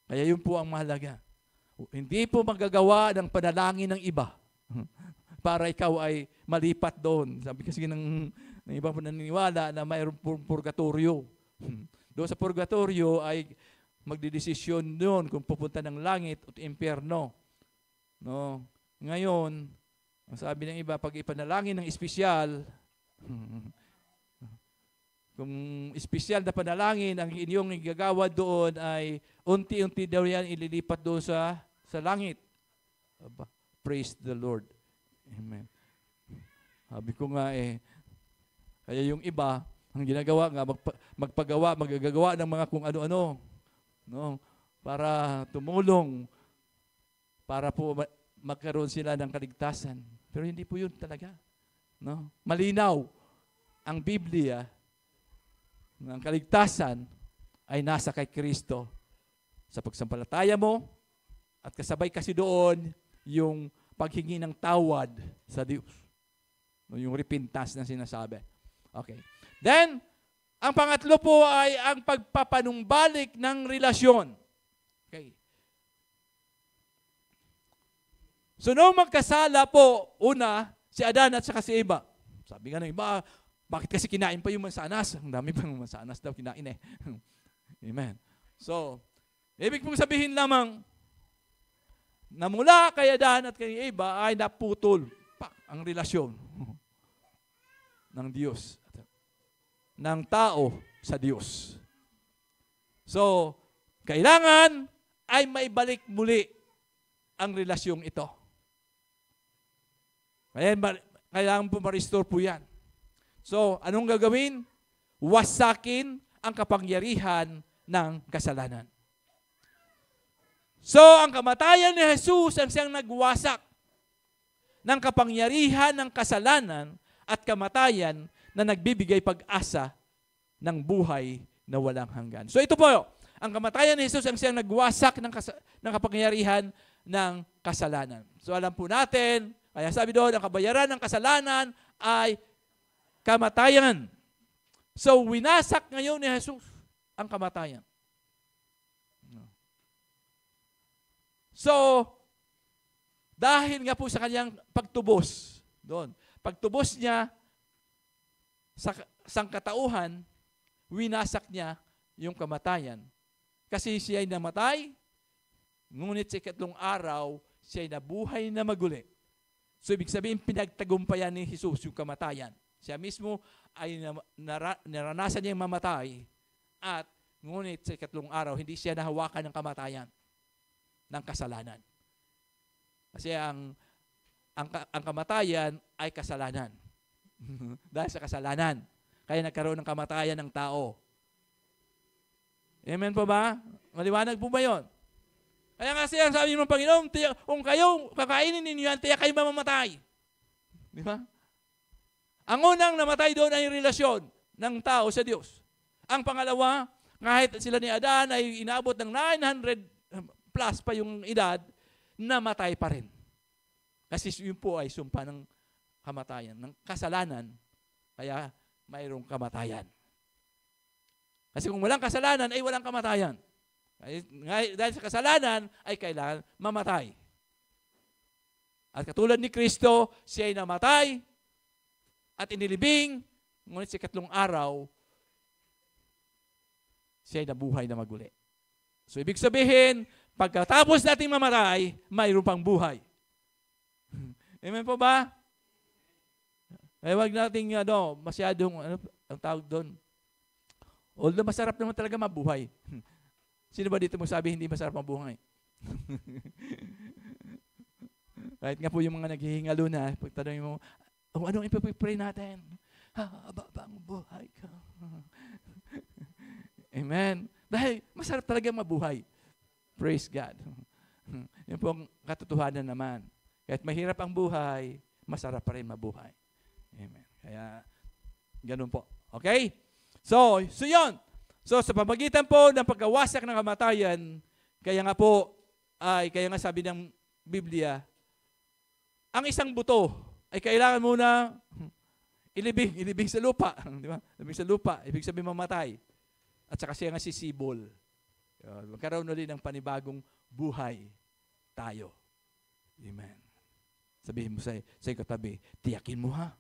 Kaya yun po ang mahalaga. Hindi po magagawa ng panalangin ng iba para ikaw ay malipat doon. Sabi kasi ng ibang pananiniwala na mayroong purgatorio. Doon sa purgatorio ay magdidesisyon doon kung pupunta ng langit o impyerno. No? Ngayon, ang sabi ng iba, pag ipanalangin ng espesyal, kung espesyal na panalangin, ang inyong igagawa doon ay unti-unti daw yan ililipat doon sa langit. Aba, praise the Lord. Amen. Sabi ko nga kaya yung iba, ang ginagawa nga, magagagawa ng mga kung ano-ano, no? Para tumulong, para po magkaroon sila ng kaligtasan. Pero hindi po yun talaga. No? Malinaw, ang Biblia, ng kaligtasan ay nasa kay Kristo. Sa pagsampalataya mo, at kasabay kasi doon yung paghingi ng tawad sa Diyos. No, yung repentance na sinasabi. Okay. Then, ang pangatlo po ay ang pagpapanumbalik ng relasyon. Okay. So, nung magkasala po, una, si Adan at saka si Eva. Sabi nga ng iba, bakit kasi kinain pa yung mansanas? Ang dami pang mansanas daw kinain Amen. So, ibig pong sabihin lamang, na mula kay Adan at kay Eva ay naputol ang relasyon ng Diyos, ng tao sa Diyos. So, kailangan ay maibalik muli ang relasyong ito. Kailangan po ma-restore po yan. So, anong gagawin? Wasakin ang kapangyarihan ng kasalanan. So, ang kamatayan ni Jesus ang siyang nagwasak ng kapangyarihan ng kasalanan at kamatayan na nagbibigay pag-asa ng buhay na walang hanggan. So, ito po, ang kamatayan ni Jesus ang siyang nagwasak ng kapangyarihan ng kasalanan. So, alam po natin, kaya sabi doon, ang kabayaran ng kasalanan ay kamatayan. So, winasak ngayon ni Jesus ang kamatayan. So, dahil nga po sa kanyang pagtubos, doon, pagtubos niya sa sangkatauhan, winasak niya yung kamatayan. Kasi siya ay namatay, ngunit sa ikatlong araw, siya ay nabuhay na maguli. So, ibig sabihin, pinagtagumpayan ni Jesus yung kamatayan. Siya mismo ay naranasan niyang mamatay at ngunit sa ikatlong araw, hindi siya nahawakan ng kamatayan, ng kasalanan. Kasi ang kamatayan ay kasalanan. Dahil sa kasalanan. Kaya nagkaroon ng kamatayan ng tao. Amen po ba? Maliwanag po ba yun? Kaya kasi ang sabi ng Panginoon, kung kayo kakainin ninyo yan, tiyak kayo mamamatay. Di ba? Ang unang namatay doon ay relasyon ng tao sa Diyos. Ang pangalawa, kahit sila ni Adan ay inabot ng 900 plus pa yung edad, namatay pa rin. Kasi yun po ay sumpa ng kamatayan, ng kasalanan, kaya mayroong kamatayan. Kasi kung walang kasalanan, ay walang kamatayan. Dahil sa kasalanan, ay kailangan mamatay. At katulad ni Kristo, siya ay namatay at inilibing, ngunit sa ikatlong araw, siya ay nabuhay na maguli. So, ibig sabihin, pagkatapos nating mamatay, mayroon pang buhay. Amen po ba? Ay, wag nating masyadong, ang tawag doon. Although masarap naman talaga mabuhay. Sino ba dito magsabi hindi masarap mabuhay? Kahit nga po yung mga naghihingalo na, pagtanongin mo, anong ipapipray natin? Habang buhay ka. Amen. Dahil masarap talaga mabuhay. Praise God. Yun po ang katotohanan naman. Kahit mahirap ang buhay, masarap pa rin mabuhay. Amen. Kaya, ganun po. Okay? So yun. So, sa pamagitan po ng pagkawasak ng kamatayan, kaya nga sabi ng Biblia, ang isang buto ay kailangan muna ilibing sa lupa. Di ba? Ilibing sa lupa. Ibig sabihin mamatay. At saka siya nga sisibol. Magkaroon ulit ng panibagong buhay tayo. Amen. Sabihin mo sa katabi, tiyakin mo ha.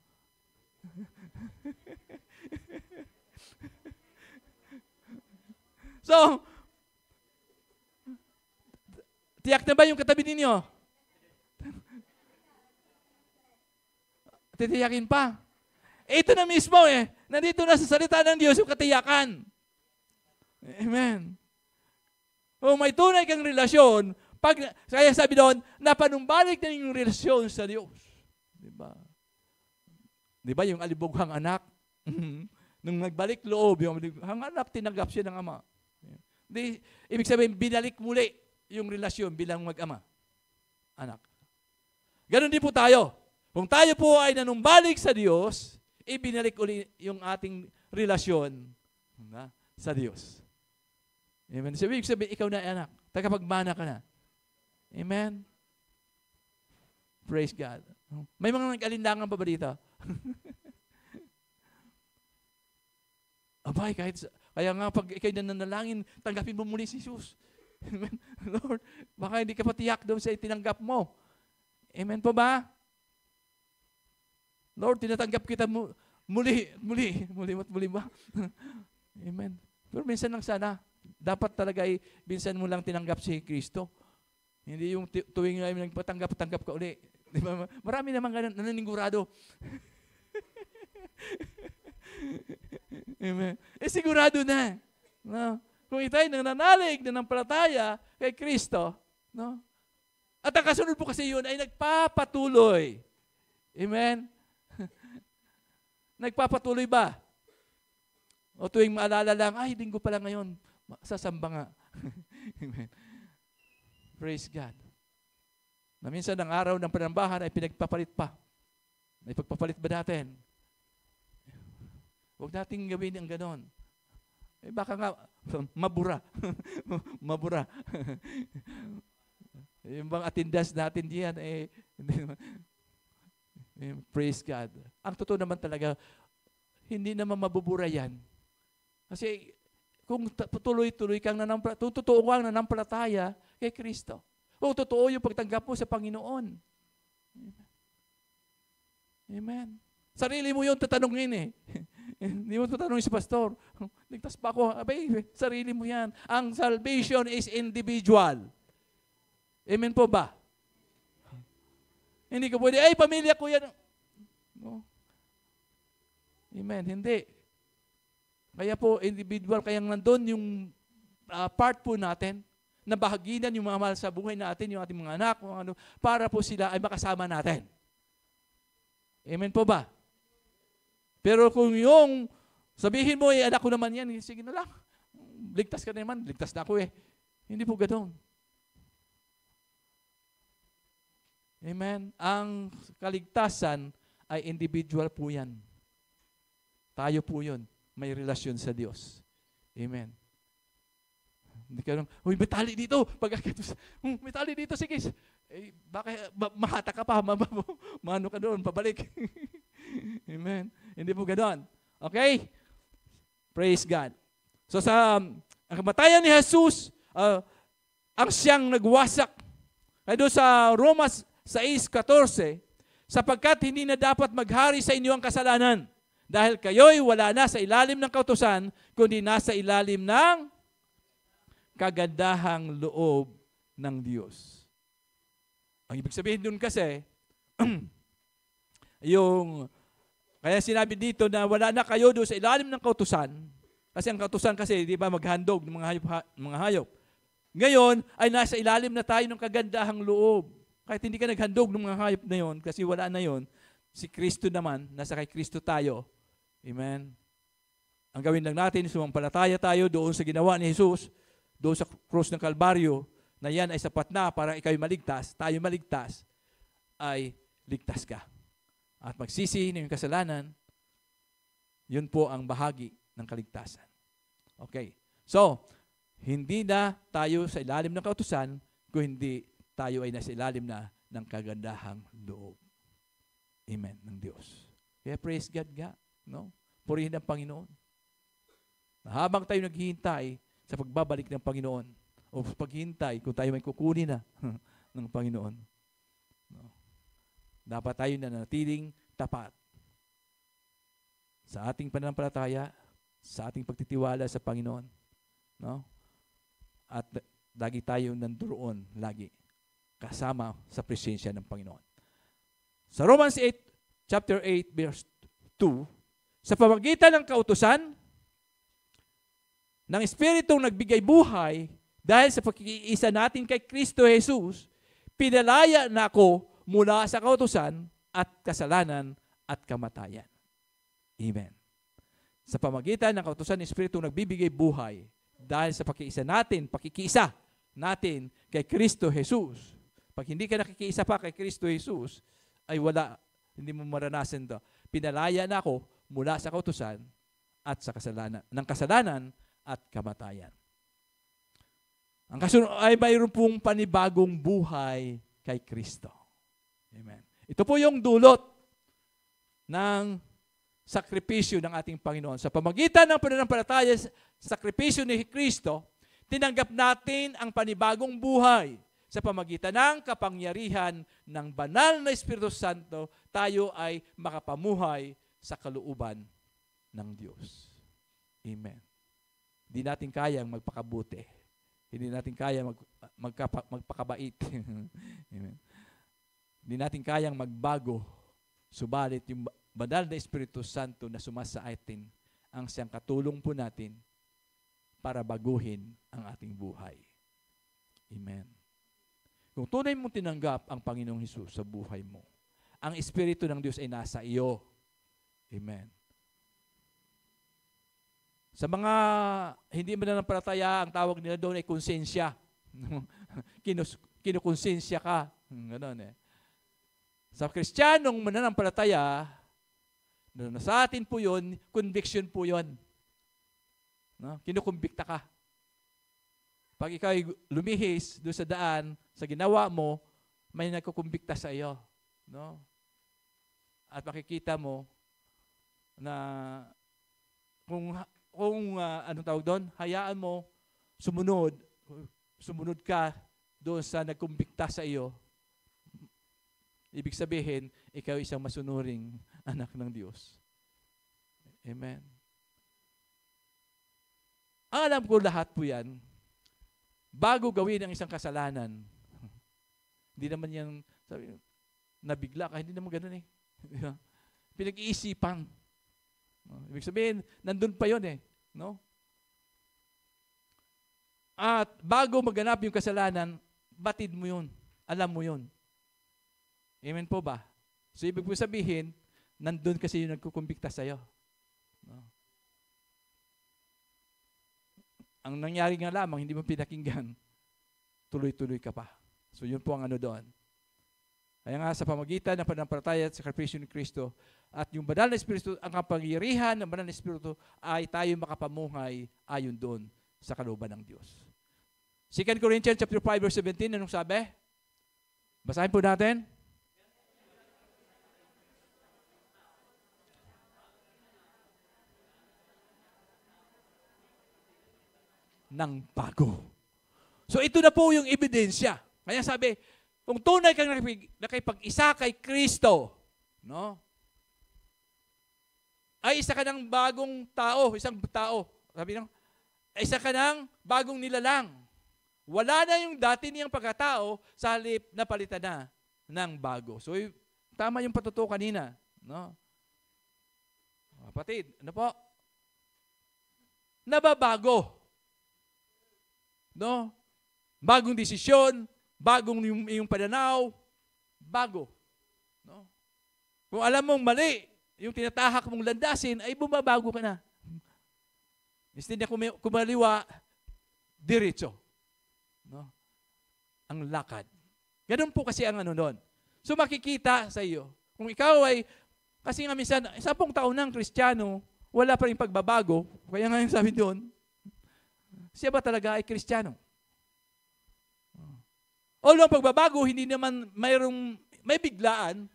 So, tiyak na ba yung katabi ninyo? Titiyakin pa. Ito na mismo nandito na sa salita ng Diyos yung katiyakan. Amen. Kung may tunay kang relasyon, kaya sabi doon, napanumbalik na yung relasyon sa Diyos. Diba? Diba yung alibughang anak? Nung nagbalik loob, ang anak tinanggap siya ng ama. Ibig sabihin, binalik muli yung relasyon bilang mag-ama. Anak. Ganon din po tayo. Kung tayo po ay nanumbalik sa Diyos, ibinalik uli yung ating relasyon sa Diyos. Amen. So, ibig sabihin, ikaw na anak. Tagapagmana ka na. Amen. Praise God. May mga nag-alinlangan pa ba dito? Abay, kaya nga pag ikay nananalangin, tanggapin mo muli si Jesus. Amen. Lord, baka hindi ka patiyak doon sa itinanggap mo. Amen po ba? Lord, tinatanggap kita muli ba? Amen. Pero minsan lang sana, dapat talaga minsan mo lang tinanggap si Kristo. Hindi yung tuwing ay nagpatanggap ka uli. Diba? Marami naman ganun, nananigurado. Amen. Sigurado na. No? Kung itay nananalig na ng palataya kay Kristo, no? At ang kasunod po kasi yun ay nagpapatuloy. Amen? Nagpapatuloy ba? O tuwing maalala lang, ay, linggo pa lang ngayon, sasamba nga. Amen. Praise God. Na minsan ang araw ng panambahan ay pinagpapalit pa. May pagpapalit ba natin? Huwag nating gawin ang ganon. Baka nga, mabura. Mabura. Yung bang attendance natin diyan, praise God. Ang totoo naman talaga, hindi naman mabubura yan. Kasi kung tuloy-tuloy kang totoo kang nanampalataya kay Kristo. Kung totoo yung pagtanggap mo sa Panginoon. Amen. Sarili mo yun tatanungin Hindi mo tatanungin si pastor. Ligtas pa ako. Abay, sarili mo yan. Ang salvation is individual. Amen po ba? Hindi ka pwede, ay, pamilya ko yan. No. Amen. Hindi. Kaya po, individual, kaya nandun yung part po natin, na bahaginan yung mga mahal sa buhay natin, yung ating mga anak, para po sila ay makasama natin. Amen po ba? Pero kung yung sabihin mo, anak ko naman yan, sige na lang. Ligtas ka na naman, ligtas na ako Hindi po ganoon. Amen. Ang kaligtasan ay individual po yan. Tayo po yun. May relasyon sa Diyos. Amen. Hindi ka nung, uy, may tali dito. May tali dito, sige. Baka mahata ka pa. Mano ka doon, pabalik. Amen. Hindi po ganoon. Okay? Praise God. So sa kamatayan ni Jesus, ang siyang nagwasak. Kaya doon sa Romas 6:14, sapagkat hindi na dapat maghari sa inyo ang kasalanan, dahil kayo'y wala na sa ilalim ng kautusan, kundi nasa ilalim ng kagandahang loob ng Diyos. Ang ibig sabihin doon kasi, kaya sinabi dito na wala na kayo doon sa ilalim ng kautusan, kasi ang kautusan kasi, di ba, maghandog ng mga hayop. Ngayon, ay nasa ilalim na tayo ng kagandahang loob. Kahit hindi ka naghandog ng mga hayop na yon, kasi wala na yon, si Kristo naman, nasa kay Kristo tayo. Amen. Ang gawin lang natin, sumampalataya tayo doon sa ginawa ni Jesus, doon sa cross ng Kalbaryo, na yan ay sapat na para ikaw maligtas, tayo maligtas, ay ligtas ka. At magsisi ng kasalanan, yun po ang bahagi ng kaligtasan. Okay. So, hindi na tayo sa ilalim ng kautusan, kung hindi tayo ay nasa ilalim na ng kagandahang loob. Amen. Ng Diyos. Kaya praise God nga. No? Purihin ang Panginoon. Habang tayo naghihintay sa pagbabalik ng Panginoon, o paghihintay kung tayo may kukunin na ng Panginoon, no? Dapat tayo na natiling tapat sa ating pananampalataya, sa ating pagtitiwala sa Panginoon. No? At lagi tayo nandoon, lagi kasama sa presensya ng Panginoon. Sa Romans 8, chapter 8, verse 2, sa pamamagitan ng kautusan ng Espiritong nagbigay buhay dahil sa pagkikiisa natin kay Kristo Jesus, pinalaya na ako mula sa kautusan at kasalanan at kamatayan. Amen. Sa pamamagitan ng kautusan ng Espiritong nagbibigay buhay dahil sa pagkikiisa natin kay Kristo Jesus. Pag hindi ka nakikiisa pa kay Kristo Jesus, ay wala, hindi mo maranasan to. Pinalaya na ako mula sa kautusan at sa kasalanan at kamatayan. Ang kasunod ay mayroon pong panibagong buhay kay Kristo. Amen. Ito po yung dulot ng sakripisyo ng ating Panginoon. Sa pamamagitan ng pananampalataya sa sakripisyo ni Kristo, tinanggap natin ang panibagong buhay. Sa pamamagitan ng kapangyarihan ng banal na Espiritu Santo, tayo ay makapamuhay sa kalooban ng Diyos. Amen. Hindi natin kayang magpakabuti. Hindi natin kayang magpakabait. Amen. Hindi natin kayang magbago. Subalit yung banal na Espiritu Santo na sumasa atin ang siyang katulong po natin para baguhin ang ating buhay. Amen. Kung tunay mong tinanggap ang Panginoong Hesus sa buhay mo, ang Espiritu ng Diyos ay nasa iyo. Amen. Sa mga hindi mananampalataya, ang tawag nila doon ay konsensya. Kinukonsensya ka. Ganon eh. Sa Kristiyanong mananampalataya, sa atin po yun, conviction po yun. No? Kinukumbikta ka. Pag ikaw ay lumihis doon sa daan, sa ginawa mo, may nagkukumbikta sa iyo. No? At makikita mo na kung anong tawag doon, hayaan mo, sumunod ka doon sa nagkumbikta sa iyo. Ibig sabihin, ikaw isang masunuring anak ng Diyos. Amen. Alam ko lahat po yan. Bago gawin ang isang kasalanan, hindi naman yan, sabi, nabigla ka, hindi naman ganun eh. Pinag-iisipan. Ibig sabihin, nandun pa yun eh. No? At bago maganap yung kasalanan, batid mo yun. Alam mo yun. Amen po ba? So, ibig po sabihin, nandun kasi yung nagkukumbikta sa'yo. No? Ang nangyari nga lamang, hindi mo pinakinggan, tuloy-tuloy ka pa. So, yun po ang ano doon. Kaya nga, sa pamagitan ng pananampalataya at sakripisyo ni Kristo, at yung banal na Espiritu, ang kapangyarihan ng banal na Espiritu, ay tayo makapamuhay ayon doon sa kalooban ng Diyos. 2 Corinthians chapter 5, verse 17, anong sabi? Basahin po natin. Ng bago. So ito na po yung ebidensya. Kaya sabi, kung tunay kang nakipag-isa kay Kristo, no? Ay isa ka ng bagong tao, isang tao. Sabi nang, isa ka ng bagong nilalang. Wala na yung dati niyang pagkatao, sa halip na palitan na ng bago. So tama yung patutuo kanina, no? Kapatid, ano po? Nababago. No? Bagong desisyon, bagong yung pananaw, bago. No? Kung alam mong mali, yung tinatahak mong landasin, ay bumabago ka na. Instead na kumaliwa, diretso. No? Ang lakad. Ganun po kasi ang ano doon. So makikita sa iyo, kung ikaw ay, kasi nga minsan, 10 taon ng Kristiyano, wala pa rin pagbabago, kaya nga yung sabi doon, siya ba talaga ay Kristiyano? Although ang pagbabago, hindi naman may biglaan,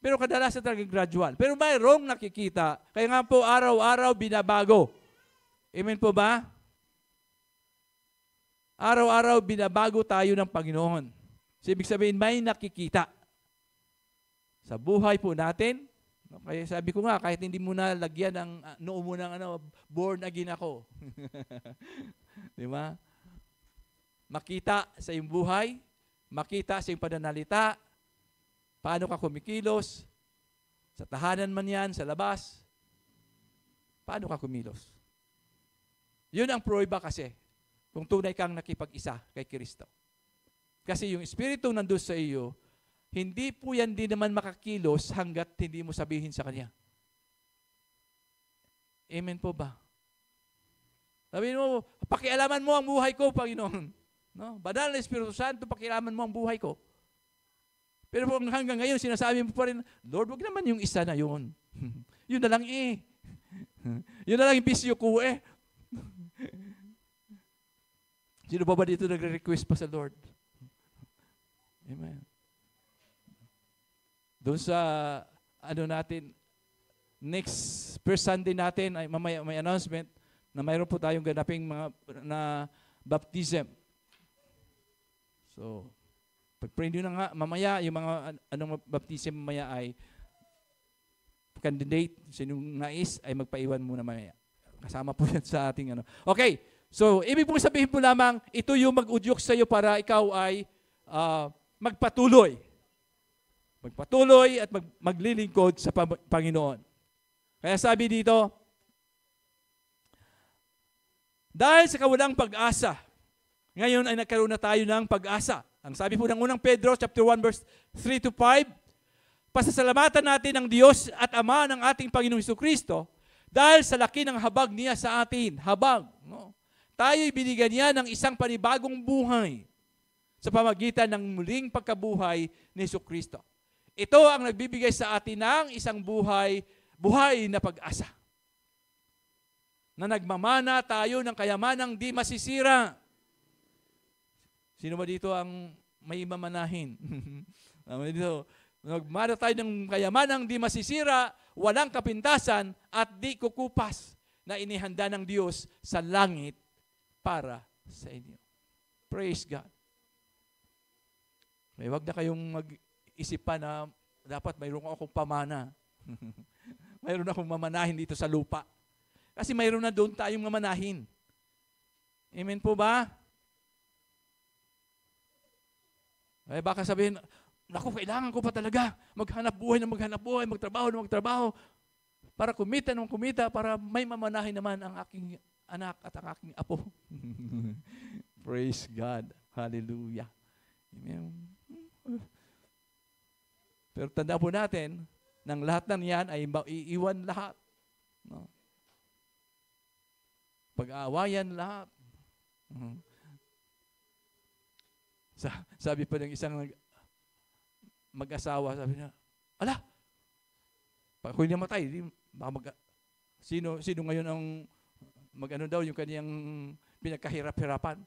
pero kadalasan talaga gradual. Pero mayroong nakikita. Kaya nga po, araw-araw binabago. Amen po ba? Araw-araw binabago tayo ng Panginoon. So, ibig sabihin, may nakikita. Sa buhay po natin, kaya sabi ko nga, kahit hindi mo na lagyan ng noo mo ng born again ako. Di ba? makita sa iyong buhay, makita sa iyong pananalita, paano ka kumikilos, sa tahanan man yan, sa labas, paano ka kumilos. Yun ang prueba kasi, kung tunay kang nakipag-isa kay Kristo. Kasi yung Espiritu nandun sa iyo, hindi po yan din naman makakilos hanggat hindi mo sabihin sa Kanya. Amen po ba? Sabihin mo, pakialaman mo ang buhay ko, Panginoon. No? Banal na Espiritu Santo, pakialaman mo ang buhay ko. Pero hanggang ngayon, sinasabi mo pa rin, Lord, wag naman yung isa na yun. Yun na lang eh. Yun na lang yung bisyo ko eh. Sino ba dito nagre-request pa sa Lord? Amen. Doon sa, natin, next first Sunday natin, ay mamaya may announcement na mayroon po tayong ganaping mga na baptism. So, pag-pray nyo na nga, mamaya, yung mga baptism mamaya ay candidate, sinong nais, ay magpaiwan muna mamaya. Kasama po yan sa ating Okay, so, ibig pong sabihin po lamang, ito yung mag-udyok sa iyo para ikaw ay magpatuloy. Magpatuloy at maglilingkod sa Panginoon. Kaya sabi dito, dahil sa kawalang pag-asa, ngayon ay nagkaroon na tayo ng pag-asa. Ang sabi po ng unang Pedro, chapter 1, verse 3-5, pasasalamatan natin ang Diyos at Ama ng ating Panginoong Jesucristo dahil sa laki ng habag niya sa atin. Habag. No? Tayo'y binigyan niya ng isang panibagong buhay sa pamagitan ng muling pagkabuhay ni Jesucristo. Ito ang nagbibigay sa atin ng isang buhay na pag-asa. Na nagmamana tayo ng kayamanang di masisira. Sino ba dito ang may mamanahin? Dito, nagmana tayo ng kayamanang di masisira, walang kapintasan at di kukupas na inihanda ng Diyos sa langit para sa inyo. Praise God. May wag na kayong mag-isip pa na dapat mayroon akong pamana. Mayroon akong mamanahin dito sa lupa. Kasi mayroon na doon tayong mamanahin. Amen po ba? Ay baka sabihin, naku, kailangan ko pa talaga maghanap buhay, magtrabaho para kumita ng kumita, para may mamanahin naman ang aking anak at ang aking apo. Praise God. Hallelujah. Amen. Pero tanda po natin, ng lahat ng yan ay iiwan lahat. No? Pag-aawayan lahat. Sabi pa ng isang mag-asawa, sabi niya, ala, pag ako'y namatay, sino ngayon ang mag-ano daw yung kaniyang pinagkahirap-hirapan?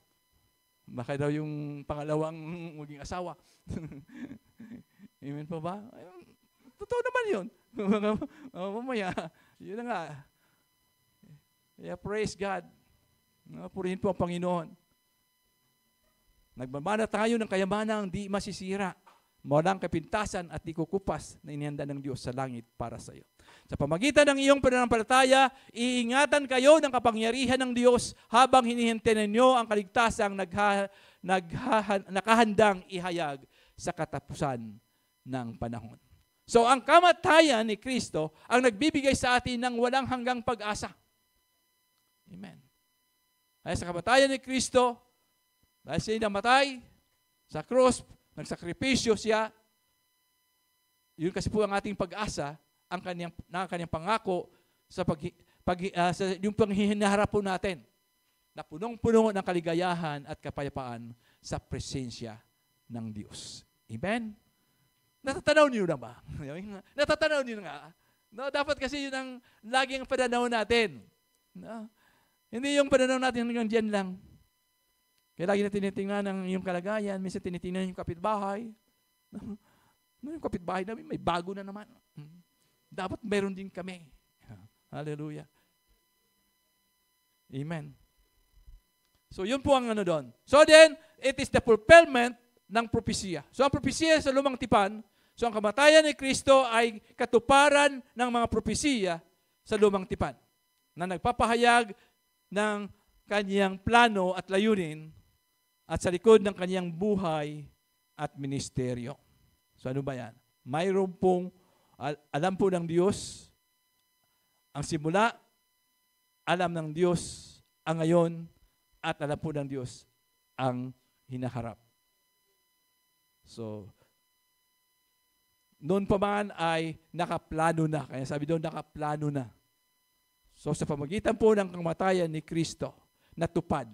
Baka daw yung pangalawang maging asawa. Amen po ba? Totoo naman yun. Mamaya, yun na nga. Yeah, praise God. Purihin po ang Panginoon. Nagmamana tayo ng kayamanang di masisira, walang kapintasan at di kukupas na inihanda ng Diyos sa langit para sa iyo. Sa pamagitan ng iyong pananampalataya, iingatan kayo ng kapangyarihan ng Diyos habang hinihintay ninyo ang kaligtasang nakahandang ihayag sa katapusan ng panahon. So ang kamatayan ni Kristo ang nagbibigay sa atin ng walang hanggang pag-asa. Amen. Ay sa kamatayan ni Kristo, dahil siya namatay sa krus, nagsakripisyo siya, yun kasi po ang ating pag-asa, ang kanyang pangako sa yung panghihinaharap po natin na punong-puno ng kaligayahan at kapayapaan sa presensya ng Diyos. Amen? Natatanaw niyo na ba? Natatanaw niyo nga. No, dapat kasi yun ang laging pananaw natin. No? Hindi yung pananaw natin hanggang dyan lang. Kaya lagi na tinitingnan ang iyong kalagayan, minsan tinitingnan yung kapitbahay. No, yung kapitbahay namin, may bago na naman. Dapat meron din kami. Hallelujah. Amen. So, yun po ang doon. So then, it is the fulfillment ng propesya. So, ang propesya sa Lumang Tipan, so ang kamatayan ni Kristo ay katuparan ng mga propesya sa Lumang Tipan na nagpapahayag ng kanyang plano at layunin at sa likod ng kanyang buhay at ministeryo. So ano ba yan? Mayroon pong, alam po ng Diyos ang simula, alam ng Diyos ang ngayon, at alam po ng Diyos ang hinaharap. So, noon pa man ay nakaplano na. Kaya sabi doon, nakaplano na. So, sa pamagitan po ng kamatayan ni Kristo, natupad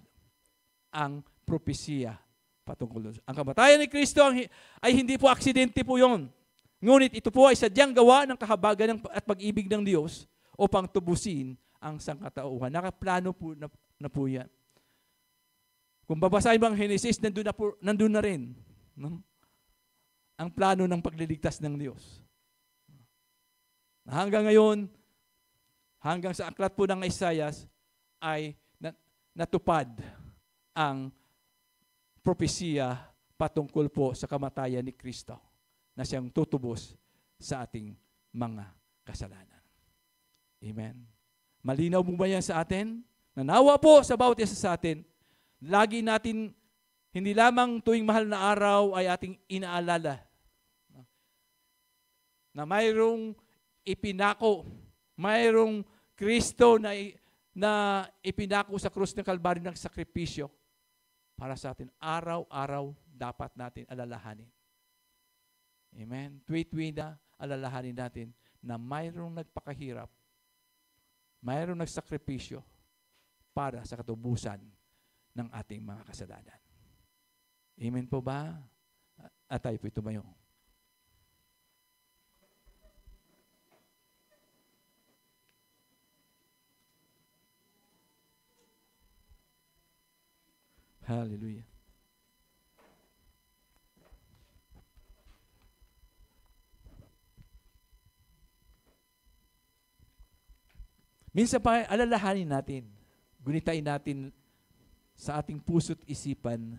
ang propesiya patungkol doon. Ang kamatayan ni Kristo ay hindi po aksidente po yon. Ngunit ito po ay sadyang gawa ng kahabagan at pag-ibig ng Diyos upang tubusin ang sangkatauhan. Nakaplano po na po yan. Kung babasahin mo ang Genesis, nandun na rin. No? Ang plano ng pagliligtas ng Diyos. Hanggang ngayon, hanggang sa aklat po ng Isaias, ay natupad ang propesiya patungkol po sa kamatayan ni Kristo na siyang tutubos sa ating mga kasalanan. Amen. Malinaw mo ba yan sa atin? Nanawa po sa bawat isa sa atin, lagi natin, hindi lamang tuwing mahal na araw ay ating inaalala na mayroong ipinako, mayroong Kristo na ipinako sa krus ng Kalbaryo ng sakripisyo para sa atin. Araw-araw dapat natin alalahanin. Amen. Tuwi-tuwi na alalahanin natin na mayroong nagpakahirap, mayroong nagsakripisyo para sa katubusan ng ating mga kasalanan. Amen po ba? At tayo po tumayo. Hallelujah. Minsan pa alalahanin natin, gunitain natin sa ating puso't isipan,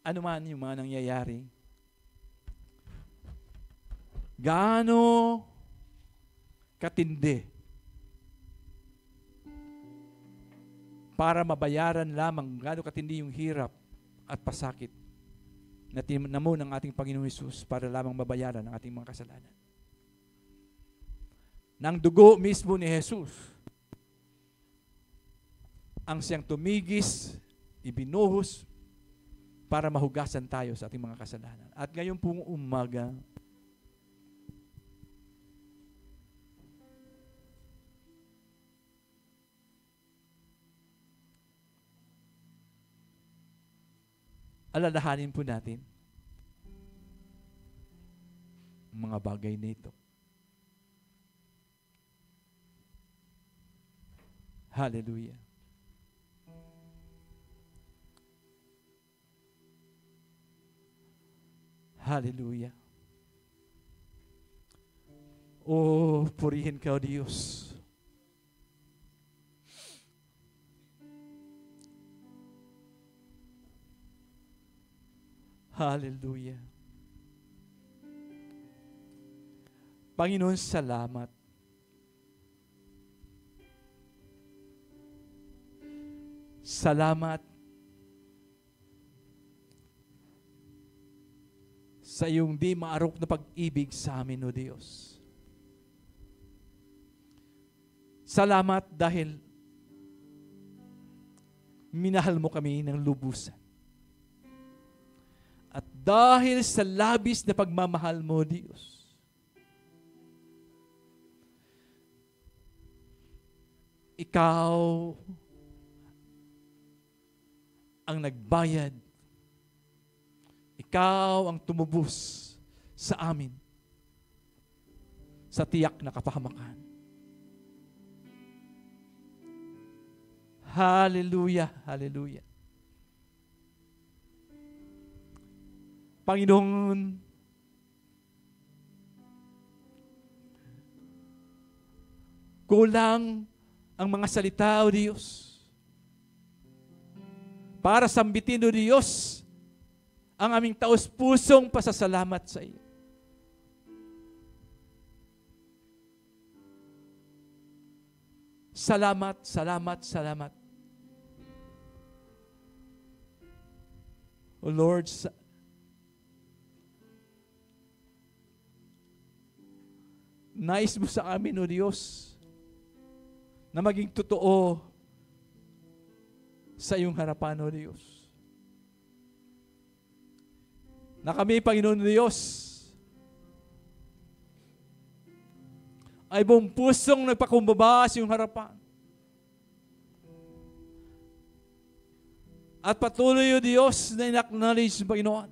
ano man yung mga nangyayari, gaano katindi para mabayaran lamang, gaano katindi yung hirap at pasakit na tinamo ng ating Panginoong Hesus para lamang mabayaran ang ating mga kasalanan. Nang dugo mismo ni Jesus ang siyang tumigis, ibinuhos para mahugasan tayo sa ating mga kasalanan. At ngayon pong umaga, alalahanin po natin mga bagay na ito. Hallelujah. Hallelujah. Oh, purihin ka, O Diyos. Hallelujah. Panginoon, salamat. Salamat sa iyong di maarok na pag-ibig sa amin, O Diyos. Salamat dahil minahal mo kami ng lubusan. At dahil sa labis na pagmamahal mo, Diyos, Ikaw ang nagbayad. Ikaw ang tumubos sa amin sa tiyak na kapahamakan. Hallelujah, hallelujah. Panginoon, kulang ang mga salita, O Diyos, para sambitin, O Diyos, ang aming taos-pusong pasasalamat sa iyo. Salamat, salamat, salamat. Lord, nais mo sa amin, O Diyos, na maging totoo sa iyong harapan, O Diyos. Na kami, Panginoon Diyos, ay buong pusong nagpakumbaba sa iyong harapan. At patuloy, O Diyos, na in-acknowledge, Panginoon,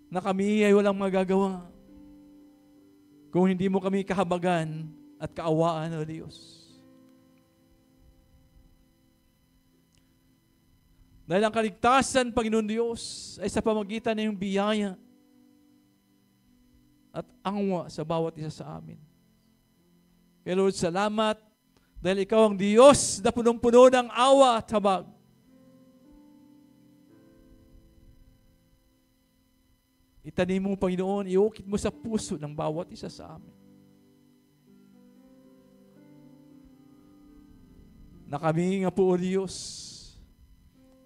na kami ay walang magagawa kung hindi mo kami kahabagan at kaawaan, O Diyos. Dahil ang kaligtasan, Panginoon Diyos, ay sa pamagitan ng iyong biyaya at angwa sa bawat isa sa amin. Kaya Lord, salamat dahil ikaw ang Diyos na punong-puno ng awa at habag. Itanim mo, Panginoon, iukit mo sa puso ng bawat isa sa amin. Na kami nga po, O Diyos,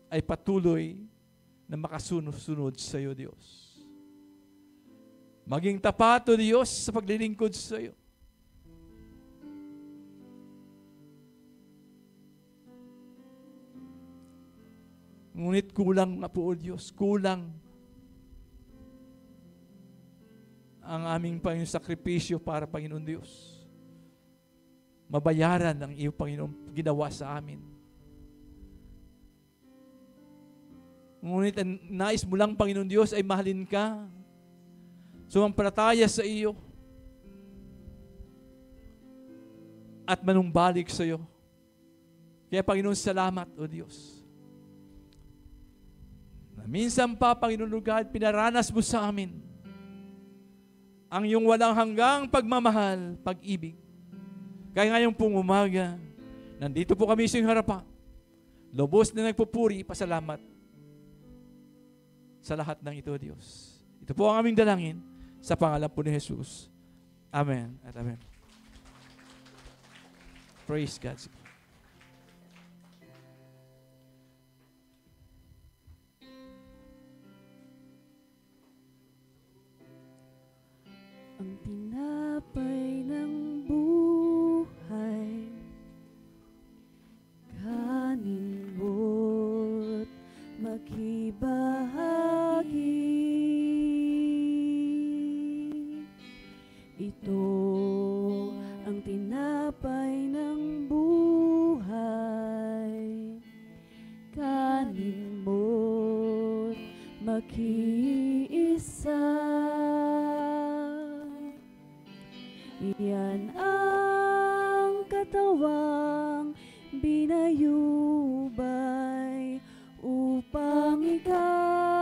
ay patuloy na makasunod-sunod sa iyo, Diyos. Maging tapat, O Diyos, sa paglilingkod sa iyo. Ngunit kulang na po, O Diyos, kulang ang aming Panginoon sakripisyo para, Panginoon Diyos, mabayaran ang iyong Panginoon ginawa sa amin. Ngunit ang nais mo lang, Panginoon Diyos, ay mahalin ka, sumampalataya sa iyo, at manumbalik sa iyo. Kaya, Panginoon, salamat, O Diyos. Na minsan pa, Panginoon God, pinaranas mo sa amin ang iyong walang hanggang pagmamahal, pag-ibig. Kaya ngayong pong umaga, nandito po kami sa iyong harapan. Lubos na nagpupuri, pasalamat sa lahat ng ito, Diyos. Ito po ang aming dalangin sa pangalan po ni Jesus. Amen at amen. Praise God. Ang tinapay ng buhay, kanin mo't makibahagi. Ito ang tinapay ng buhay, kanin mo't makiisa. Iyan ang katawang binayubay upang ikaw